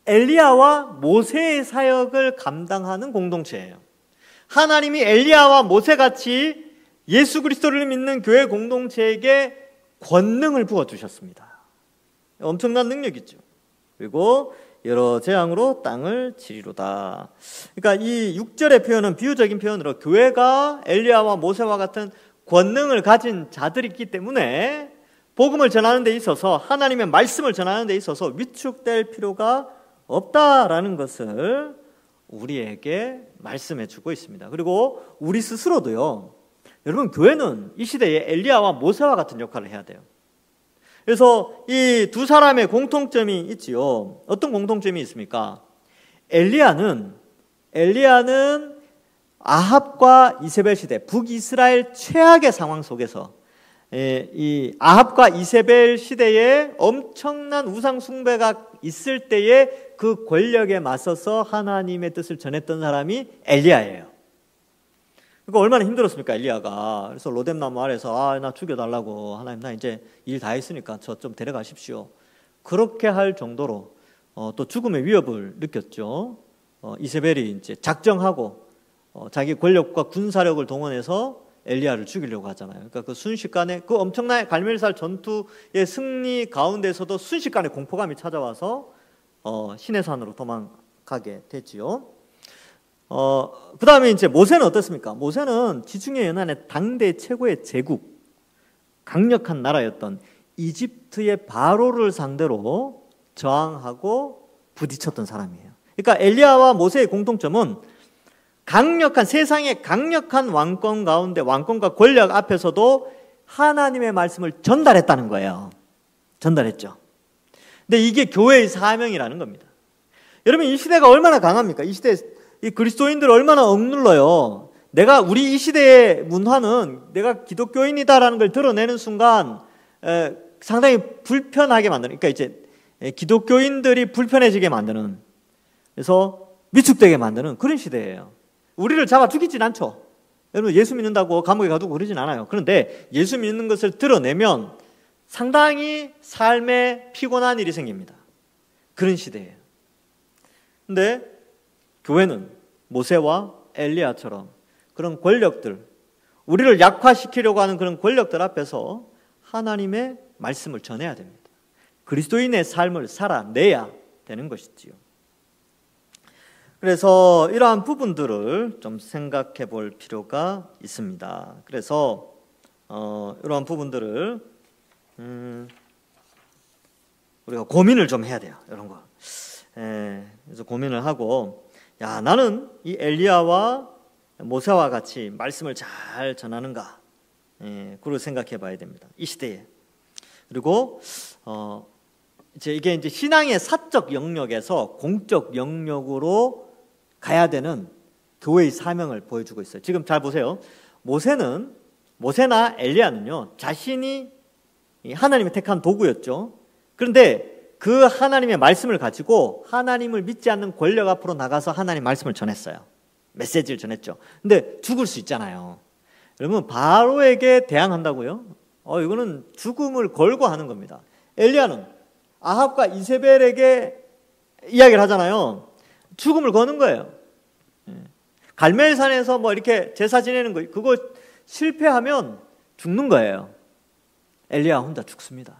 엘리야와 모세의 사역을 감당하는 공동체예요. 하나님이 엘리야와 모세같이 예수 그리스도를 믿는 교회 공동체에게 권능을 부어주셨습니다. 엄청난 능력이죠. 그리고 여러 재앙으로 땅을 치리로다. 그러니까 이 6절의 표현은 비유적인 표현으로 교회가 엘리야와 모세와 같은 권능을 가진 자들이 있기 때문에 복음을 전하는 데 있어서 하나님의 말씀을 전하는 데 있어서 위축될 필요가 없다라는 것을 우리에게 말씀해 주고 있습니다. 그리고 우리 스스로도요. 여러분 교회는 이 시대에 엘리야와 모세와 같은 역할을 해야 돼요. 그래서 이 두 사람의 공통점이 있지요. 어떤 공통점이 있습니까? 엘리야는 아합과 이세벨 시대, 북이스라엘 최악의 상황 속에서 이 아합과 이세벨 시대에 엄청난 우상 숭배가 있을 때에 그 권력에 맞서서 하나님의 뜻을 전했던 사람이 엘리야예요. 그러니까 얼마나 힘들었습니까, 엘리야가. 그래서 로뎀나무 아래서 나 죽여달라고 하나님 나 이제 일 다 했으니까 저 좀 데려가십시오. 그렇게 할 정도로 또 죽음의 위협을 느꼈죠. 이세벨이 이제 작정하고 자기 권력과 군사력을 동원해서 엘리야를 죽이려고 하잖아요. 그러니까 그 순식간에 그 엄청난 갈멜살 전투의 승리 가운데서도 순식간에 공포감이 찾아와서 시내산으로 도망가게 됐지요. 그 다음에 이제 모세는 어떻습니까? 모세는 지중해 연안의 당대 최고의 제국, 강력한 나라였던 이집트의 바로를 상대로 저항하고 부딪혔던 사람이에요. 그러니까 엘리야와 모세의 공통점은 강력한, 세상의 강력한 왕권 가운데, 왕권과 권력 앞에서도 하나님의 말씀을 전달했다는 거예요. 전달했죠. 근데 이게 교회의 사명이라는 겁니다. 여러분, 이 시대가 얼마나 강합니까? 이 시대, 이 그리스도인들 얼마나 억눌러요. 우리 이 시대의 문화는 내가 기독교인이다라는 걸 드러내는 순간 상당히 불편하게 만드는, 그러니까 이제 기독교인들이 불편해지게 만드는, 그래서 위축되게 만드는 그런 시대예요. 우리를 잡아 죽이진 않죠. 여러분, 예수 믿는다고 감옥에 가두고 그러진 않아요. 그런데 예수 믿는 것을 드러내면 상당히 삶에 피곤한 일이 생깁니다. 그런 시대예요. 근데 교회는 모세와 엘리야처럼 그런 권력들, 우리를 약화시키려고 하는 그런 권력들 앞에서 하나님의 말씀을 전해야 됩니다. 그리스도인의 삶을 살아내야 되는 것이지요. 그래서 이러한 부분들을 좀 생각해 볼 필요가 있습니다. 그래서 이러한 부분들을 우리가 고민을 좀 해야 돼요. 이런 거. 그래서 고민을 하고, 나는 이 엘리야와 모세와 같이 말씀을 잘 전하는가? 그걸 생각해 봐야 됩니다. 이 시대에. 그리고 이게 이제 신앙의 사적 영역에서 공적 영역으로 가야 되는 교회의 사명을 보여주고 있어요. 지금 잘 보세요. 모세나 엘리야는요, 자신이 하나님이 택한 도구였죠. 그런데 그 하나님의 말씀을 가지고 하나님을 믿지 않는 권력 앞으로 나가서 하나님 말씀을 전했어요. 메시지를 전했죠. 근데 죽을 수 있잖아요. 여러분, 바로에게 대항한다고요? 이거는 죽음을 걸고 하는 겁니다. 엘리야는 아합과 이세벨에게 이야기를 하잖아요. 죽음을 거는 거예요. 갈멜산에서 뭐 이렇게 제사 지내는 거, 그거 실패하면 죽는 거예요. 엘리야 혼자 죽습니다.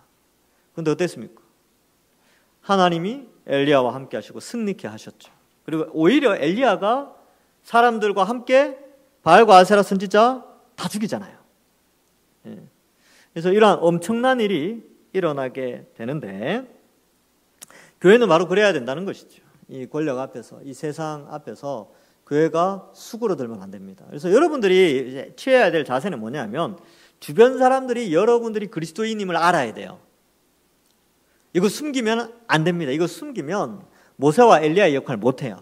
그런데 어땠습니까? 하나님이 엘리야와 함께 하시고 승리케 하셨죠. 그리고 오히려 엘리야가 사람들과 함께 바알과 아세라 선지자 다 죽이잖아요. 그래서 이러한 엄청난 일이 일어나게 되는데, 교회는 바로 그래야 된다는 것이죠. 이 권력 앞에서, 이 세상 앞에서 교회가 수그러들면 안 됩니다. 그래서 여러분들이 이제 취해야 될 자세는 뭐냐면, 주변 사람들이 여러분들이 그리스도인임을 알아야 돼요. 이거 숨기면 안 됩니다. 이거 숨기면 모세와 엘리야의 역할을 못해요.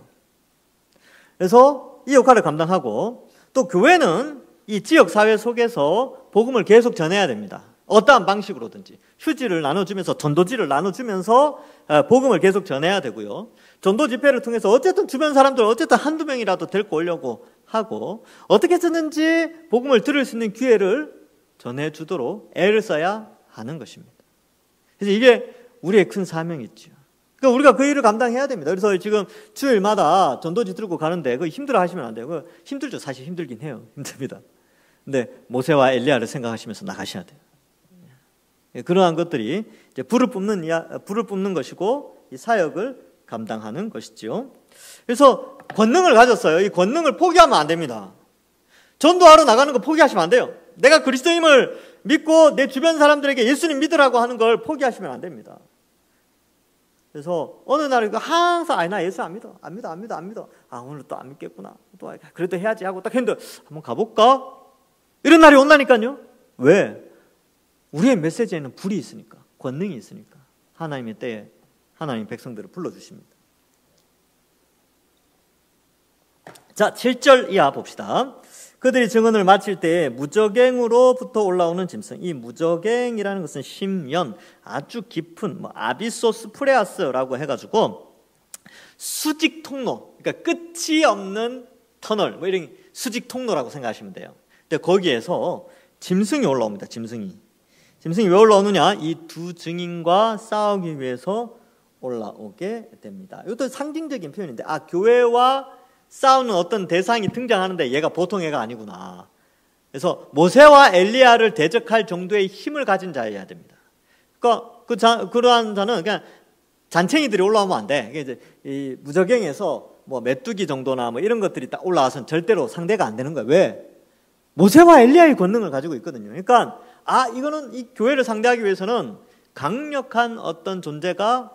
그래서 이 역할을 감당하고, 또 교회는 이 지역사회 속에서 복음을 계속 전해야 됩니다. 어떠한 방식으로든지 휴지를 나눠주면서, 전도지를 나눠주면서 복음을 계속 전해야 되고요. 전도 집회를 통해서 어쨌든 주변 사람들 어쨌든 한두 명이라도 데리고 오려고 하고, 어떻게 쓰는지 복음을 들을 수 있는 기회를 전해주도록 애를 써야 하는 것입니다. 그래서 이게 우리의 큰 사명이죠. 그러니까 우리가 그 일을 감당해야 됩니다. 그래서 지금 주일마다 전도지 들고 가는데 그거 힘들어 하시면 안 돼요. 그거 힘들죠. 사실 힘들긴 해요. 힘듭니다. 근데 모세와 엘리야를 생각하시면서 나가셔야 돼요. 그러한 것들이 이제 불을 뿜는 것이고, 이 사역을 감당하는 것이지요. 그래서 권능을 가졌어요. 이 권능을 포기하면 안 됩니다. 전도하러 나가는 거 포기하시면 안 돼요. 내가 그리스도임을 믿고 내 주변 사람들에게 예수님 믿으라고 하는 걸 포기하시면 안 됩니다. 그래서 어느 날 항상 나 예수 안 믿어. 오늘 또 안 믿겠구나. 또 그래도 해야지 하고 딱 했는데 한번 가볼까? 이런 날이 온다니까요. 왜? 우리의 메시지에는 불이 있으니까, 권능이 있으니까 하나님의 때에 하나님 백성들을 불러주십니다. 자, 7절 이하 봅시다. 그들이 증언을 마칠 때에 무저갱으로부터 올라오는 짐승, 이 무저갱이라는 것은 심연, 아주 깊은 아비소스 프레아스라고 해가지고 수직 통로, 그러니까 끝이 없는 터널, 이런 수직 통로라고 생각하시면 돼요. 근데 거기에서 짐승이 올라옵니다. 짐승이 왜 올라오느냐? 이 두 증인과 싸우기 위해서 올라오게 됩니다. 이것도 상징적인 표현인데, 교회와 싸우는 어떤 대상이 등장하는데 얘가 보통 애가 아니구나. 그래서 모세와 엘리야를 대적할 정도의 힘을 가진 자여야 됩니다. 그러니까 그러한 자는 그냥 잔챙이들이 올라오면 안 돼. 이게 이제 이 무저갱에서 뭐 메뚜기 정도나 뭐 이런 것들이 딱 올라와서는 절대로 상대가 안 되는 거예요. 왜? 모세와 엘리야의 권능을 가지고 있거든요. 그러니까 이거는 이 교회를 상대하기 위해서는 강력한 어떤 존재가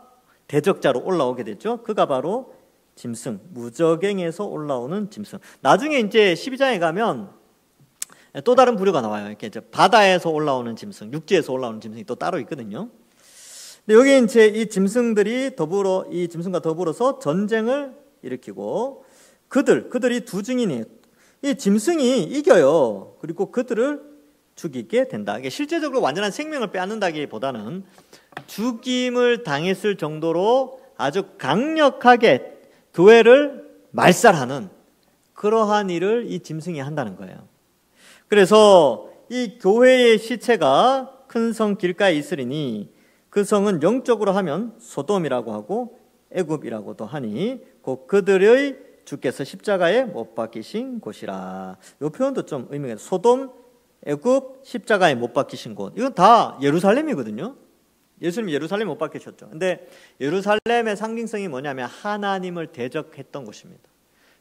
대적자로 올라오게 됐죠. 그가 바로 짐승, 무저갱에서 올라오는 짐승. 나중에 이제 12장에 가면 또 다른 부류가 나와요. 이렇게 이제 바다에서 올라오는 짐승, 육지에서 올라오는 짐승이 또 따로 있거든요. 근데 여기 이제 이 짐승들이 이 짐승과 더불어서 전쟁을 일으키고 그들이 두 증인이에요. 이 짐승이 이겨요. 그리고 그들을 죽이게 된다. 이게 실제적으로 완전한 생명을 빼앗는다기보다는 죽임을 당했을 정도로 아주 강력하게 교회를 말살하는 그러한 일을 이 짐승이 한다는 거예요. 그래서 이 교회의 시체가 큰 성 길가에 있으리니 그 성은 영적으로 하면 소돔이라고 하고 애굽이라고도 하니 곧 그들의 주께서 십자가에 못 박히신 곳이라. 이 표현도 좀 의미가 있어요. 소돔, 애굽, 십자가에 못 박히신 곳. 이건 다 예루살렘이거든요. 예수님이 예루살렘에 못 박히셨죠. 근데 예루살렘의 상징성이 뭐냐면 하나님을 대적했던 곳입니다.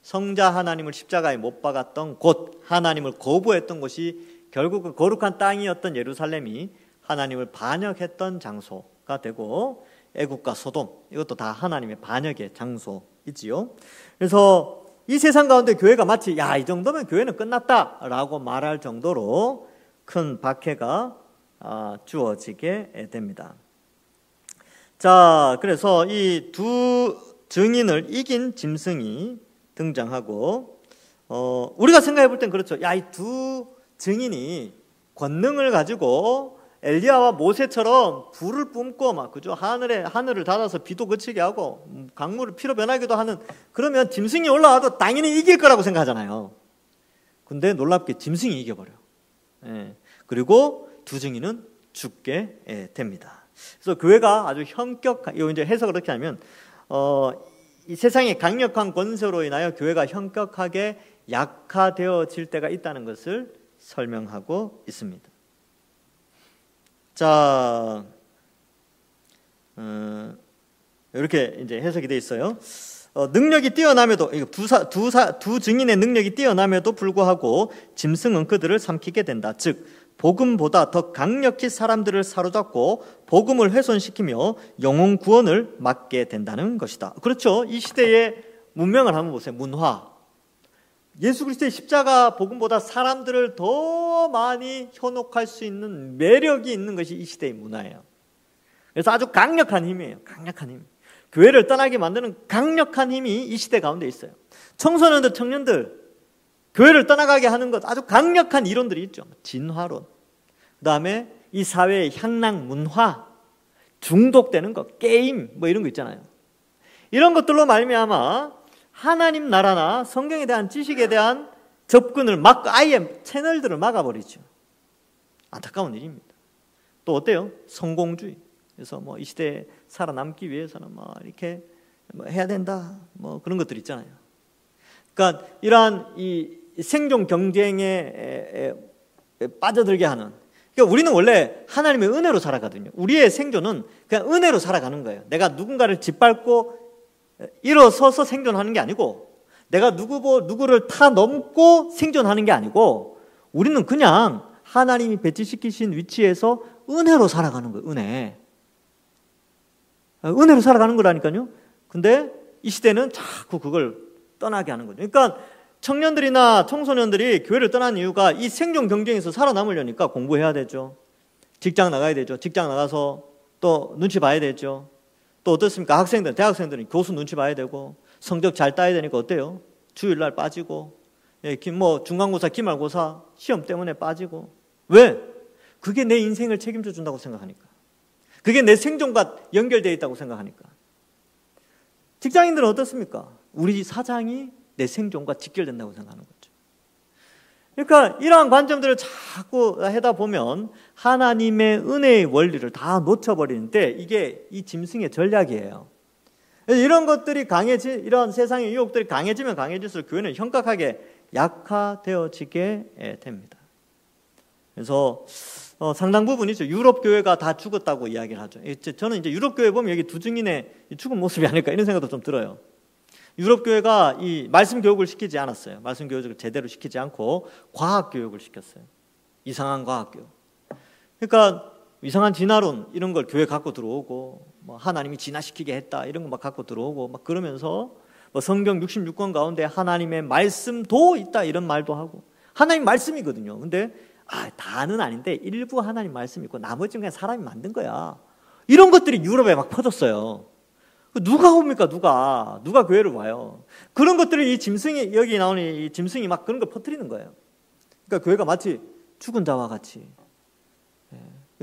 성자 하나님을 십자가에 못 박았던 곳, 하나님을 거부했던 곳이 결국 그 거룩한 땅이었던 예루살렘이 하나님을 반역했던 장소가 되고, 애국과 소돔, 이것도 다 하나님의 반역의 장소이지요. 그래서 이 세상 가운데 교회가 마치 이 정도면 교회는 끝났다라고 말할 정도로 큰 박해가 주어지게 됩니다. 자, 그래서 이 두 증인을 이긴 짐승이 등장하고, 우리가 생각해 볼 땐 그렇죠. 이 두 증인이 권능을 가지고 엘리야와 모세처럼 불을 뿜고 그죠? 하늘을 닫아서 비도 그치게 하고 강물을 피로 변하기도 하는, 그러면 짐승이 올라와도 당연히 이길 거라고 생각하잖아요. 근데 놀랍게 짐승이 이겨버려. 그리고 두 증인은 죽게 됩니다. 그래서 교회가 아주 이거 이제 해석을 그렇게 하면, 이 세상의 강력한 권세로 인하여 교회가 현격하게 약화되어질 때가 있다는 것을 설명하고 있습니다. 자, 이렇게 이제 해석이 되어 있어요. 능력이 뛰어남에도, 두 증인의 능력이 뛰어남에도 불구하고 짐승은 그들을 삼키게 된다. 즉, 복음보다 더 강력히 사람들을 사로잡고 복음을 훼손시키며 영혼 구원을 막게 된다는 것이다. 그렇죠. 이 시대의 문명을 한번 보세요. 문화. 예수 그리스도의 십자가 복음보다 사람들을 더 많이 현혹할 수 있는 매력이 있는 것이 이 시대의 문화예요. 그래서 아주 강력한 힘이에요. 강력한 힘. 교회를 떠나게 만드는 강력한 힘이 이 시대 가운데 있어요. 청소년들, 청년들, 교회를 떠나가게 하는 것, 아주 강력한 이론들이 있죠. 진화론. 그 다음에 이 사회의 향락 문화, 중독되는 것, 게임, 이런 거 있잖아요. 이런 것들로 말미암아 하나님 나라나 성경에 대한 지식에 대한 접근을 막고 아예 채널들을 막아버리죠. 안타까운 일입니다. 또 어때요? 성공주의. 그래서 이 시대에 살아남기 위해서는 이렇게 해야 된다. 그런 것들 있잖아요. 그러니까 이러한 이 생존 경쟁에 빠져들게 하는. 그러니까 우리는 원래 하나님의 은혜로 살아가거든요. 우리의 생존은 그냥 은혜로 살아가는 거예요. 내가 누군가를 짓밟고 일어서서 생존하는 게 아니고, 내가 누구를 타 넘고 생존하는 게 아니고, 우리는 그냥 하나님이 배치시키신 위치에서 은혜로 살아가는 거예요. 은혜로 살아가는 거라니까요. 근데 이 시대는 자꾸 그걸 떠나게 하는 거죠. 그러니까 청년들이나 청소년들이 교회를 떠난 이유가 이 생존 경쟁에서 살아남으려니까 공부해야 되죠. 직장 나가야 되죠. 직장 나가서 또 눈치 봐야 되죠. 또 어떻습니까? 대학생들은 교수 눈치 봐야 되고, 성적 잘 따야 되니까 어때요? 주일날 빠지고, 중간고사, 기말고사 시험 때문에 빠지고. 왜? 그게 내 인생을 책임져 준다고 생각하니까. 그게 내 생존과 연결되어 있다고 생각하니까. 직장인들은 어떻습니까? 우리 사장이 내 생존과 직결된다고 생각하는 거죠. 그러니까 이러한 관점들을 자꾸 하다 보면 하나님의 은혜의 원리를 다 놓쳐버리는데, 이게 이 짐승의 전략이에요. 이런 것들이 이런 세상의 유혹들이 강해지면 강해질수록 교회는 현격하게 약화되어지게 됩니다. 그래서 상당 부분이죠. 유럽 교회가 다 죽었다고 이야기를 하죠. 저는 이제 유럽 교회 보면 여기 두 증인의 죽은 모습이 아닐까 이런 생각도 좀 들어요. 유럽 교회가 이 말씀 교육을 시키지 않았어요. 말씀 교육을 제대로 시키지 않고 과학 교육을 시켰어요. 이상한 과학 교육. 그러니까 이상한 진화론 이런 걸 교회 갖고 들어오고, 뭐 하나님이 진화시키게 했다 이런 거 막 갖고 들어오고 막 그러면서 뭐 성경 66권 가운데 하나님의 말씀도 있다 이런 말도 하고, 하나님 말씀이거든요. 근데 다는 아닌데 일부 하나님 말씀이 있고 나머지는 그냥 사람이 만든 거야. 이런 것들이 유럽에 막 퍼졌어요. 누가 옵니까? 누가 교회를 와요? 그런 것들을 이 짐승이, 여기 나오는 이 짐승이 막 그런 걸 퍼뜨리는 거예요. 그러니까 교회가 마치 죽은 자와 같이.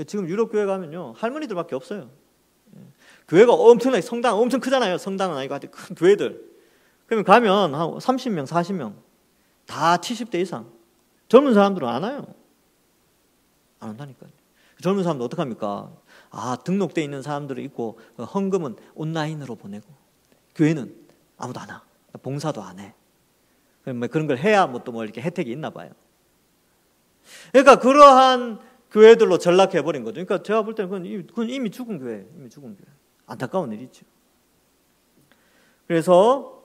지금 유럽 교회 가면요, 할머니들밖에 없어요. 교회가 엄청나게, 성당 엄청 크잖아요. 성당은 아니고 하여튼 큰 교회들. 그러면 가면 한 30명, 40명 다 70대 이상. 젊은 사람들은 안 와요. 안 온다니까요. 젊은 사람들 어떡합니까? 등록돼 있는 사람들은 있고 헌금은 온라인으로 보내고, 교회는 아무도 안 와. 봉사도 안 해. 그런 걸 해야 뭐 또 뭐 이렇게 혜택이 있나 봐요. 그러니까 그러한 교회들로 전락해버린 거죠. 그러니까 제가 볼 때는 그건 이미 죽은 교회예요. 이미 죽은 교회. 안타까운 일이죠. 그래서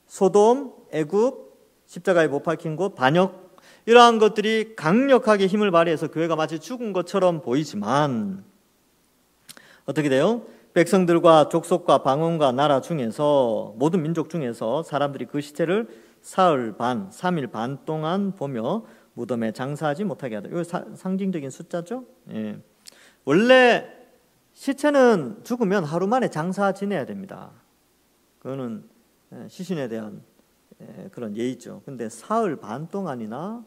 소돔, 애굽, 십자가에 못 박힌 곳, 반역, 이러한 것들이 강력하게 힘을 발휘해서 교회가 마치 죽은 것처럼 보이지만 어떻게 돼요? 백성들과 족속과 방언과 나라 중에서, 모든 민족 중에서 사람들이 그 시체를 사흘 반, 3일 반 동안 보며 무덤에 장사하지 못하게 하다. 이거 상징적인 숫자죠? 예. 원래 시체는 죽으면 하루 만에 장사 지내야 됩니다. 그거는 시신에 대한 그런 예의죠. 근데 사흘 반 동안이나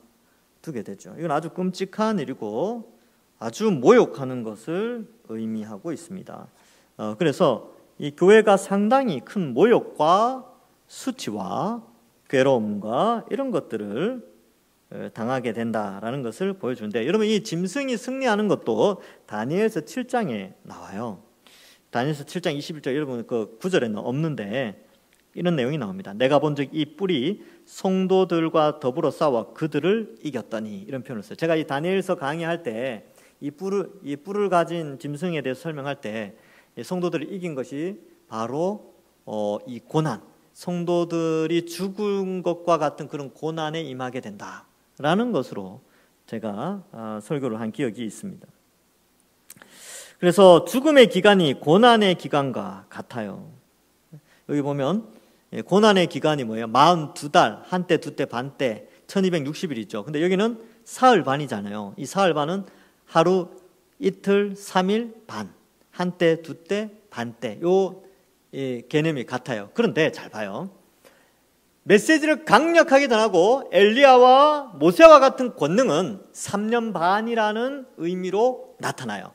두게 되죠. 이건 아주 끔찍한 일이고 아주 모욕하는 것을 의미하고 있습니다. 그래서 이 교회가 상당히 큰 모욕과 수치와 괴로움과 이런 것들을 당하게 된다라는 것을 보여주는데, 여러분 이 짐승이 승리하는 것도 다니엘서 7장에 나와요. 다니엘서 7장 21절, 여러분 그 9절에는 없는데 이런 내용이 나옵니다. 내가 본즉 이 뿔이 성도들과 더불어 싸워 그들을 이겼더니, 이런 표현을 써요. 제가 이 다니엘서 강의할 때 이 뿔을 가진 짐승에 대해서 설명할 때 성도들을 이긴 것이 바로 이 고난, 성도들이 죽은 것과 같은 그런 고난에 임하게 된다라는 것으로 제가 설교를 한 기억이 있습니다. 그래서 죽음의 기간이 고난의 기간과 같아요. 여기 보면 고난의 기간이 뭐예요? 42달, 한때, 두때, 반때, 1260일 있죠. 근데 여기는 사흘 반이잖아요. 이 사흘 반은 하루, 이틀, 3일 반, 한때, 두때, 반때, 요 개념이 같아요. 그런데 잘 봐요. 메시지를 강력하게 전하고 엘리야와 모세와 같은 권능은 3년 반이라는 의미로 나타나요.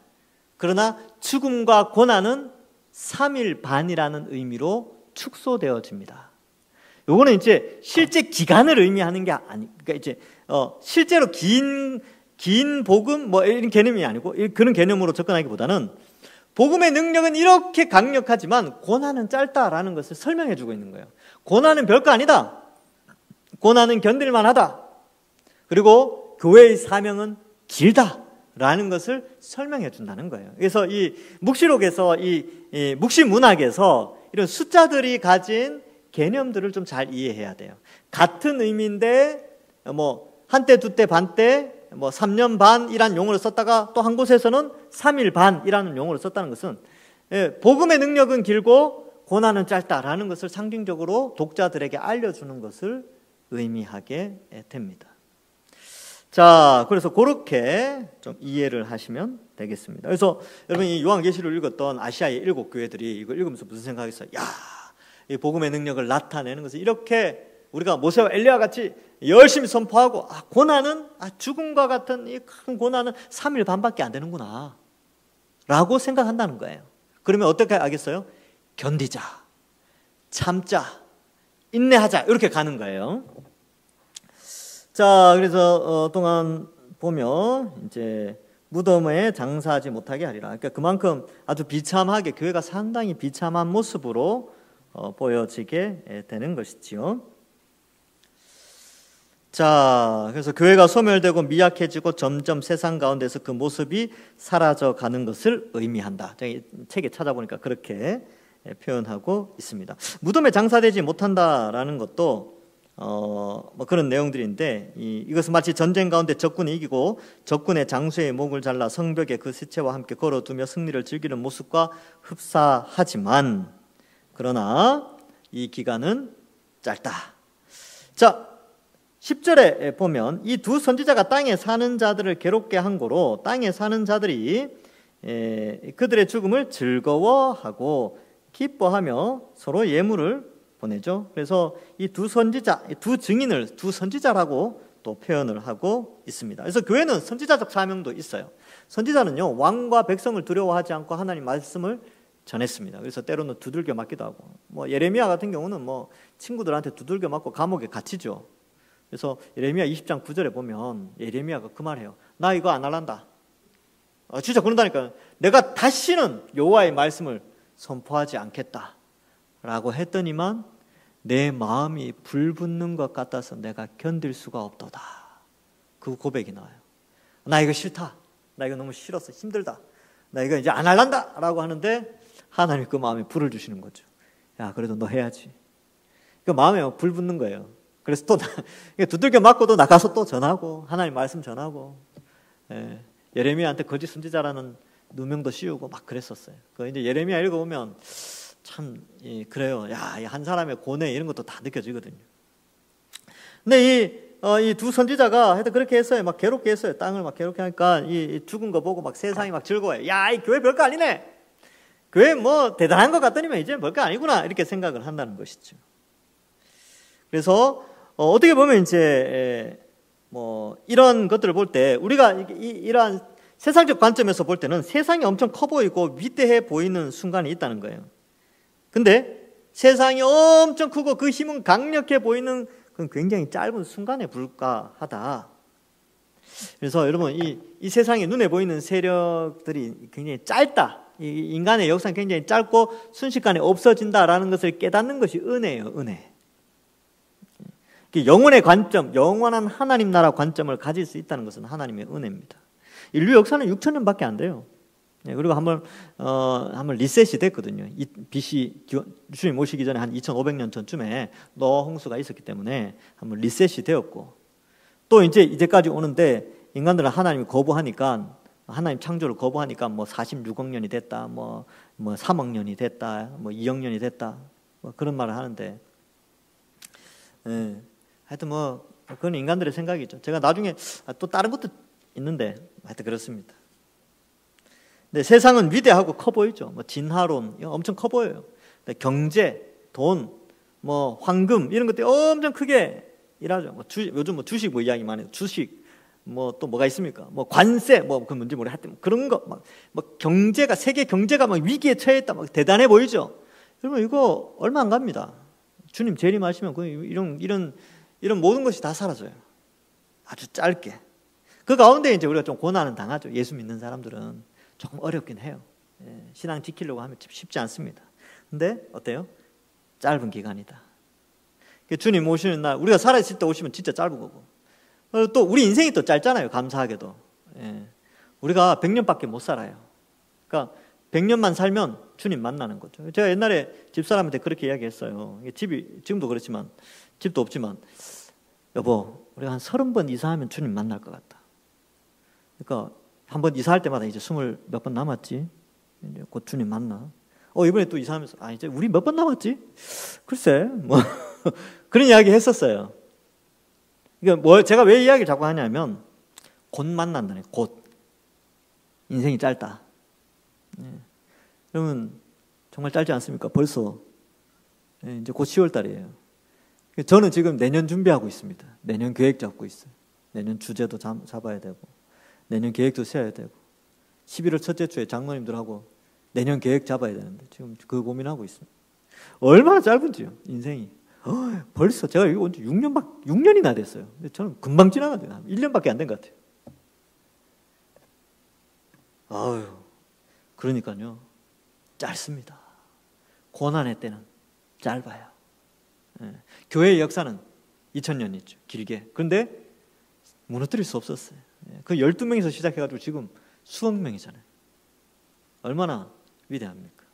그러나 죽음과 고난은 3일 반이라는 의미로 축소되어집니다. 요거는 이제 실제 기간을 의미하는 게 그러니까 이제 실제로 긴 복음 뭐 이런 개념이 아니고 그런 개념으로 접근하기보다는 복음의 능력은 이렇게 강력하지만 고난은 짧다라는 것을 설명해 주고 있는 거예요. 고난은 별거 아니다. 고난은 견딜만 하다. 그리고 교회의 사명은 길다라는 것을 설명해 준다는 거예요. 그래서 이 묵시록에서 이 묵시 문학에서 이런 숫자들이 가진 개념들을 좀 잘 이해해야 돼요. 같은 의미인데 뭐 한때, 두때, 반때, 뭐 3년 반이라는 용어를 썼다가 또 한 곳에서는 3일 반이라는 용어를 썼다는 것은 복음의 능력은 길고 고난은 짧다라는 것을 상징적으로 독자들에게 알려주는 것을 의미하게 됩니다. 자, 그래서 그렇게 좀 이해를 하시면 되겠습니다. 그래서 여러분 이 요한계시를 읽었던 아시아의 7교회들이 이걸 읽으면서 무슨 생각했어요? 야, 이 복음의 능력을 나타내는 것은 이렇게 우리가 모세와 엘리야 같이 열심히 선포하고 고난은 죽음과 같은 이 큰 고난은 3일 반밖에 안 되는구나 라고 생각한다는 거예요. 그러면 어떻게 하겠어요? 견디자, 참자, 인내하자 이렇게 가는 거예요. 자, 그래서 동안 보면 이제 무덤에 장사하지 못하게 하리라. 그러니까 그만큼 아주 비참하게 교회가 상당히 비참한 모습으로 보여지게 되는 것이지요. 자, 그래서 교회가 소멸되고 미약해지고 점점 세상 가운데서 그 모습이 사라져 가는 것을 의미한다. 제가 책에 찾아보니까 그렇게 표현하고 있습니다. 무덤에 장사되지 못한다라는 것도 뭐 그런 내용들인데 이것은 마치 전쟁 가운데 적군이 이기고 적군의 장수의 목을 잘라 성벽에 그 시체와 함께 걸어두며 승리를 즐기는 모습과 흡사하지만 그러나 이 기간은 짧다. 자, 10절에 보면 이 두 선지자가 땅에 사는 자들을 괴롭게 한 거로 땅에 사는 자들이 그들의 죽음을 즐거워하고 기뻐하며 서로 예물을 보내죠. 그래서 이 두 선지자, 두 증인을 두 선지자라고 또 표현을 하고 있습니다. 그래서 교회는 선지자적 사명도 있어요. 선지자는요, 왕과 백성을 두려워하지 않고 하나님 말씀을 전했습니다. 그래서 때로는 두들겨 맞기도 하고, 뭐 예레미야 같은 경우는 뭐 친구들한테 두들겨 맞고 감옥에 갇히죠. 그래서 예레미야 20장 9절에 보면 예레미야가 그 말해요. 나 이거 안 할란다. 진짜 그런다니까요. 내가 다시는 여호와의 말씀을 선포하지 않겠다 라고 했더니만 내 마음이 불붙는 것 같아서 내가 견딜 수가 없도다. 그 고백이 나와요. 나 이거 싫다. 나 이거 너무 싫었어. 힘들다. 나 이거 이제 안 할란다 라고 하는데 하나님이 그 마음에 불을 주시는 거죠. 야, 그래도 너 해야지. 그 마음에 불 붙는 거예요. 그래서 또 두들겨 맞고도 나가서 또 전하고 하나님 말씀 전하고, 예레미야한테 거짓 선지자라는 누명도 씌우고 막 그랬었어요. 그 이제 예레미야 읽어보면 참 그래요. 야, 한 사람의 고뇌 이런 것도 다 느껴지거든요. 근데 이 두 선지자가 하여튼 그렇게 했어요. 막 괴롭게 했어요. 땅을 막 괴롭게 하니까 이 죽은 거 보고 막 세상이 막 즐거워요. 야, 이 교회 별거 아니네. 교회 뭐 대단한 것 같더니만 이제 별거 아니구나 이렇게 생각을 한다는 것이죠. 그래서 어떻게 보면 이제 뭐 이런 것들을 볼 때 우리가 이러한 세상적 관점에서 볼 때는 세상이 엄청 커 보이고 위대해 보이는 순간이 있다는 거예요. 근데 세상이 엄청 크고 그 힘은 강력해 보이는 그건 굉장히 짧은 순간에 불과하다. 그래서 여러분 이 세상에 눈에 보이는 세력들이 굉장히 짧다. 이 인간의 역사는 굉장히 짧고 순식간에 없어진다라는 것을 깨닫는 것이 은혜예요. 은혜. 영혼의 관점, 영원한 하나님 나라 관점을 가질 수 있다는 것은 하나님의 은혜입니다. 인류 역사는 6,000년밖에 안 돼요. 그리고 한번 리셋이 됐거든요. BC 주님 오시기 전에 한 2,500년 전쯤에 노아 홍수가 있었기 때문에 한번 리셋이 되었고, 또 이제까지 오는데 인간들은 하나님을 거부하니까, 하나님 창조를 거부하니까 뭐 46억 년이 됐다, 뭐 3억 년이 됐다, 뭐 2억 년이 됐다, 뭐 그런 말을 하는데, 하여튼 뭐 그건 인간들의 생각이죠. 제가 나중에 또 다른 것도 있는데 하여튼 그렇습니다. 근데 세상은 위대하고 커 보이죠. 뭐 진화론 엄청 커 보여요. 경제, 돈, 뭐 황금 이런 것들이 엄청 크게 일하죠. 요즘 뭐 주식 뭐 이야기 많이 해요. 주식 뭐 또 뭐가 있습니까? 뭐 관세 뭐 그 뭔지 모르겠 하여튼 그런 거 막 경제가 세계 경제가 막 위기에 처했다 막 대단해 보이죠. 여러분 이거 얼마 안 갑니다. 주님 재림하시면 이런 모든 것이 다 사라져요. 아주 짧게. 그 가운데 이제 우리가 좀 고난은 당하죠. 예수 믿는 사람들은 조금 어렵긴 해요. 신앙 지키려고 하면 쉽지 않습니다. 근데 어때요? 짧은 기간이다. 주님 오시는 날 우리가 살아있을 때 오시면 진짜 짧은 거고, 또 우리 인생이 또 짧잖아요. 감사하게도 우리가 100년밖에 못 살아요. 그러니까 100년만 살면 주님 만나는 거죠. 제가 옛날에 집사람한테 그렇게 이야기했어요. 집이 지금도 그렇지만 집도 없지만, 여보 우리가 한 30번 이사하면 주님 만날 것 같다. 그러니까 한번 이사할 때마다 이제 20 몇 번 남았지, 이제 곧 주님 만나. 이번에 또 이사하면서 이제 우리 몇 번 남았지? 글쎄 뭐 그런 이야기 했었어요. 그러니까 제가 왜 이야기를 자꾸 하냐면 곧 만난다네. 곧. 인생이 짧다. 여러분 정말 짧지 않습니까? 벌써 이제 곧 10월 달이에요. 저는 지금 내년 준비하고 있습니다. 내년 계획 잡고 있어요. 내년 주제도 잡아야 되고 내년 계획도 세워야 되고 11월 첫째 주에 장로님들하고 내년 계획 잡아야 되는데 지금 그 고민하고 있습니다. 얼마나 짧은지요 인생이. 벌써 제가 여기 온 지 6년이나 됐어요. 근데 저는 금방 지나가요. 1년밖에 안 된 것 같아요. 그러니까요 짧습니다. 고난의 때는 짧아요. 교회의 역사는 2000년이죠. 길게. 그런데 무너뜨릴 수 없었어요. 그 12명에서 시작해가지고 지금 수억 명이잖아요. 얼마나 위대합니까?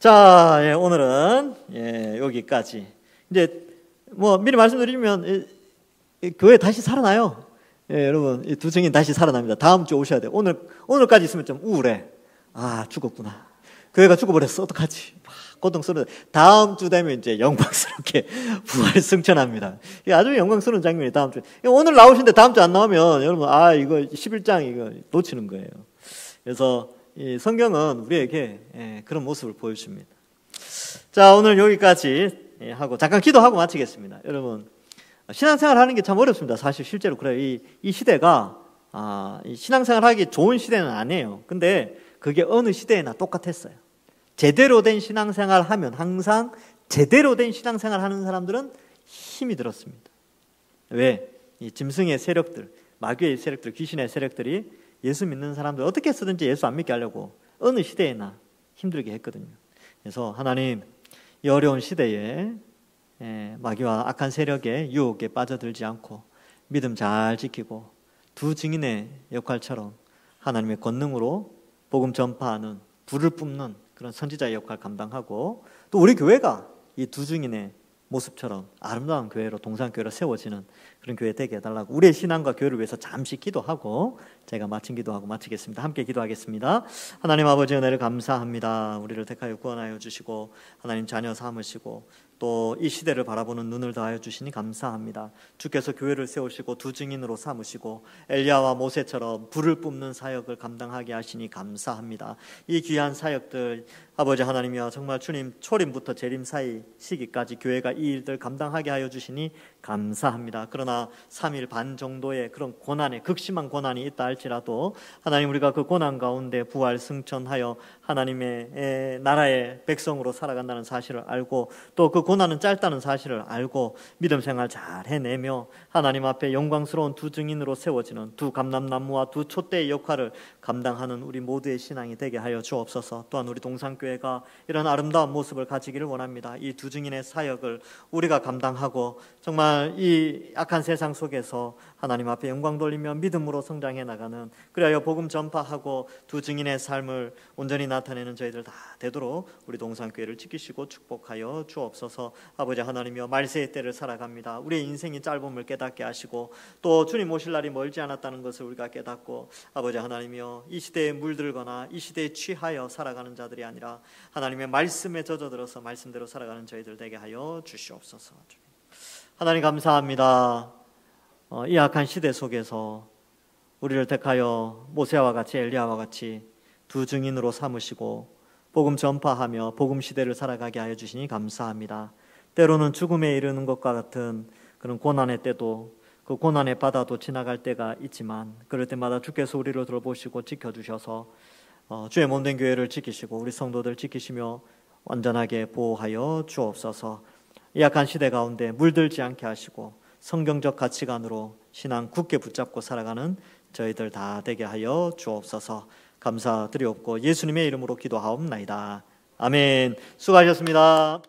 자, 오늘은 여기까지. 이제 뭐 미리 말씀드리면 교회 다시 살아나요. 여러분, 이 두 증인 다시 살아납니다. 다음 주 오셔야 돼요. 오늘까지 있으면 좀 우울해. 아, 죽었구나. 교회가 죽어버렸어. 어떡하지? 고통스러워. 다음 주 되면 이제 영광스럽게 부활 승천합니다. 이게 아주 영광스러운 장면이 다음 주. 오늘 나오신데 다음 주 안 나오면 여러분, 이거 11장 이거 놓치는 거예요. 그래서 이 성경은 우리에게 그런 모습을 보여줍니다. 자, 오늘 여기까지 하고 잠깐 기도하고 마치겠습니다. 여러분, 신앙생활 하는 게 참 어렵습니다. 사실 실제로 그래요. 이 시대가 이 신앙생활 하기 좋은 시대는 아니에요. 근데 그게 어느 시대에나 똑같았어요. 제대로 된 신앙생활 하면 항상 제대로 된 신앙생활 하는 사람들은 힘이 들었습니다. 왜? 이 짐승의 세력들, 마귀의 세력들, 귀신의 세력들이 예수 믿는 사람들 어떻게 해서든지 예수 안 믿게 하려고 어느 시대에나 힘들게 했거든요. 그래서 하나님, 이 어려운 시대에 마귀와 악한 세력의 유혹에 빠져들지 않고 믿음 잘 지키고 두 증인의 역할처럼 하나님의 권능으로 복음 전파하는, 불을 뿜는 그런 선지자의 역할 감당하고, 또 우리 교회가 이 두 증인의 모습처럼 아름다운 교회로, 동산교회로 세워지는 그런 교회 되게 해달라고 우리의 신앙과 교회를 위해서 잠시 기도하고 제가 마친 기도하고 마치겠습니다. 함께 기도하겠습니다. 하나님 아버지, 은혜를 감사합니다. 우리를 택하여 구원하여 주시고 하나님 자녀 삼으시고 또 이 시대를 바라보는 눈을 더하여 주시니 감사합니다. 주께서 교회를 세우시고 두 증인으로 삼으시고 엘리야와 모세처럼 불을 뿜는 사역을 감당하게 하시니 감사합니다. 이 귀한 사역들 아버지 하나님이여, 정말 주님 초림부터 재림 사이 시기까지 교회가 이 일들 감당하게 하여 주시니 감사합니다. 그러나 3일 반 정도의 그런 고난에, 극심한 고난이 있다 할지라도 하나님, 우리가 그 고난 가운데 부활 승천하여 하나님의 나라의 백성으로 살아간다는 사실을 알고, 또 그 고난은 짧다는 사실을 알고 믿음 생활 잘 해내며 하나님 앞에 영광스러운 두 증인으로 세워지는 두 감람나무와 두 촛대의 역할을 감당하는 우리 모두의 신앙이 되게 하여 주옵소서. 또한 우리 동산교회가 이런 아름다운 모습을 가지기를 원합니다. 이 두 증인의 사역을 우리가 감당하고 정말 이 악한 세상 속에서 하나님 앞에 영광 돌리며 믿음으로 성장해 나가는, 그리하여 복음 전파하고 두 증인의 삶을 온전히 나타내는 저희들 다 되도록 우리 동산교회를 지키시고 축복하여 주옵소서. 아버지 하나님이여, 말세의 때를 살아갑니다. 우리의 인생이 짧음을 깨닫게 하시고 또 주님 오실 날이 멀지 않았다는 것을 우리가 깨닫고, 아버지 하나님이여, 이 시대에 물들거나 이 시대에 취하여 살아가는 자들이 아니라 하나님의 말씀에 젖어들어서 말씀대로 살아가는 저희들 되게 하여 주시옵소서. 하나님 감사합니다. 이 악한 시대 속에서 우리를 택하여 모세와 같이 엘리야와 같이 두 증인으로 삼으시고 복음 전파하며 복음 시대를 살아가게 하여 주시니 감사합니다. 때로는 죽음에 이르는 것과 같은 그런 고난의 때도, 그 고난의 바다도 지나갈 때가 있지만 그럴 때마다 주께서 우리를 돌보시고 지켜주셔서 주의 몸된 교회를 지키시고 우리 성도들 지키시며 완전하게 보호하여 주옵소서. 이 악한 시대 가운데 물들지 않게 하시고 성경적 가치관으로 신앙 굳게 붙잡고 살아가는 저희들 다 되게 하여 주옵소서. 감사드리옵고 예수님의 이름으로 기도하옵나이다. 아멘. 수고하셨습니다.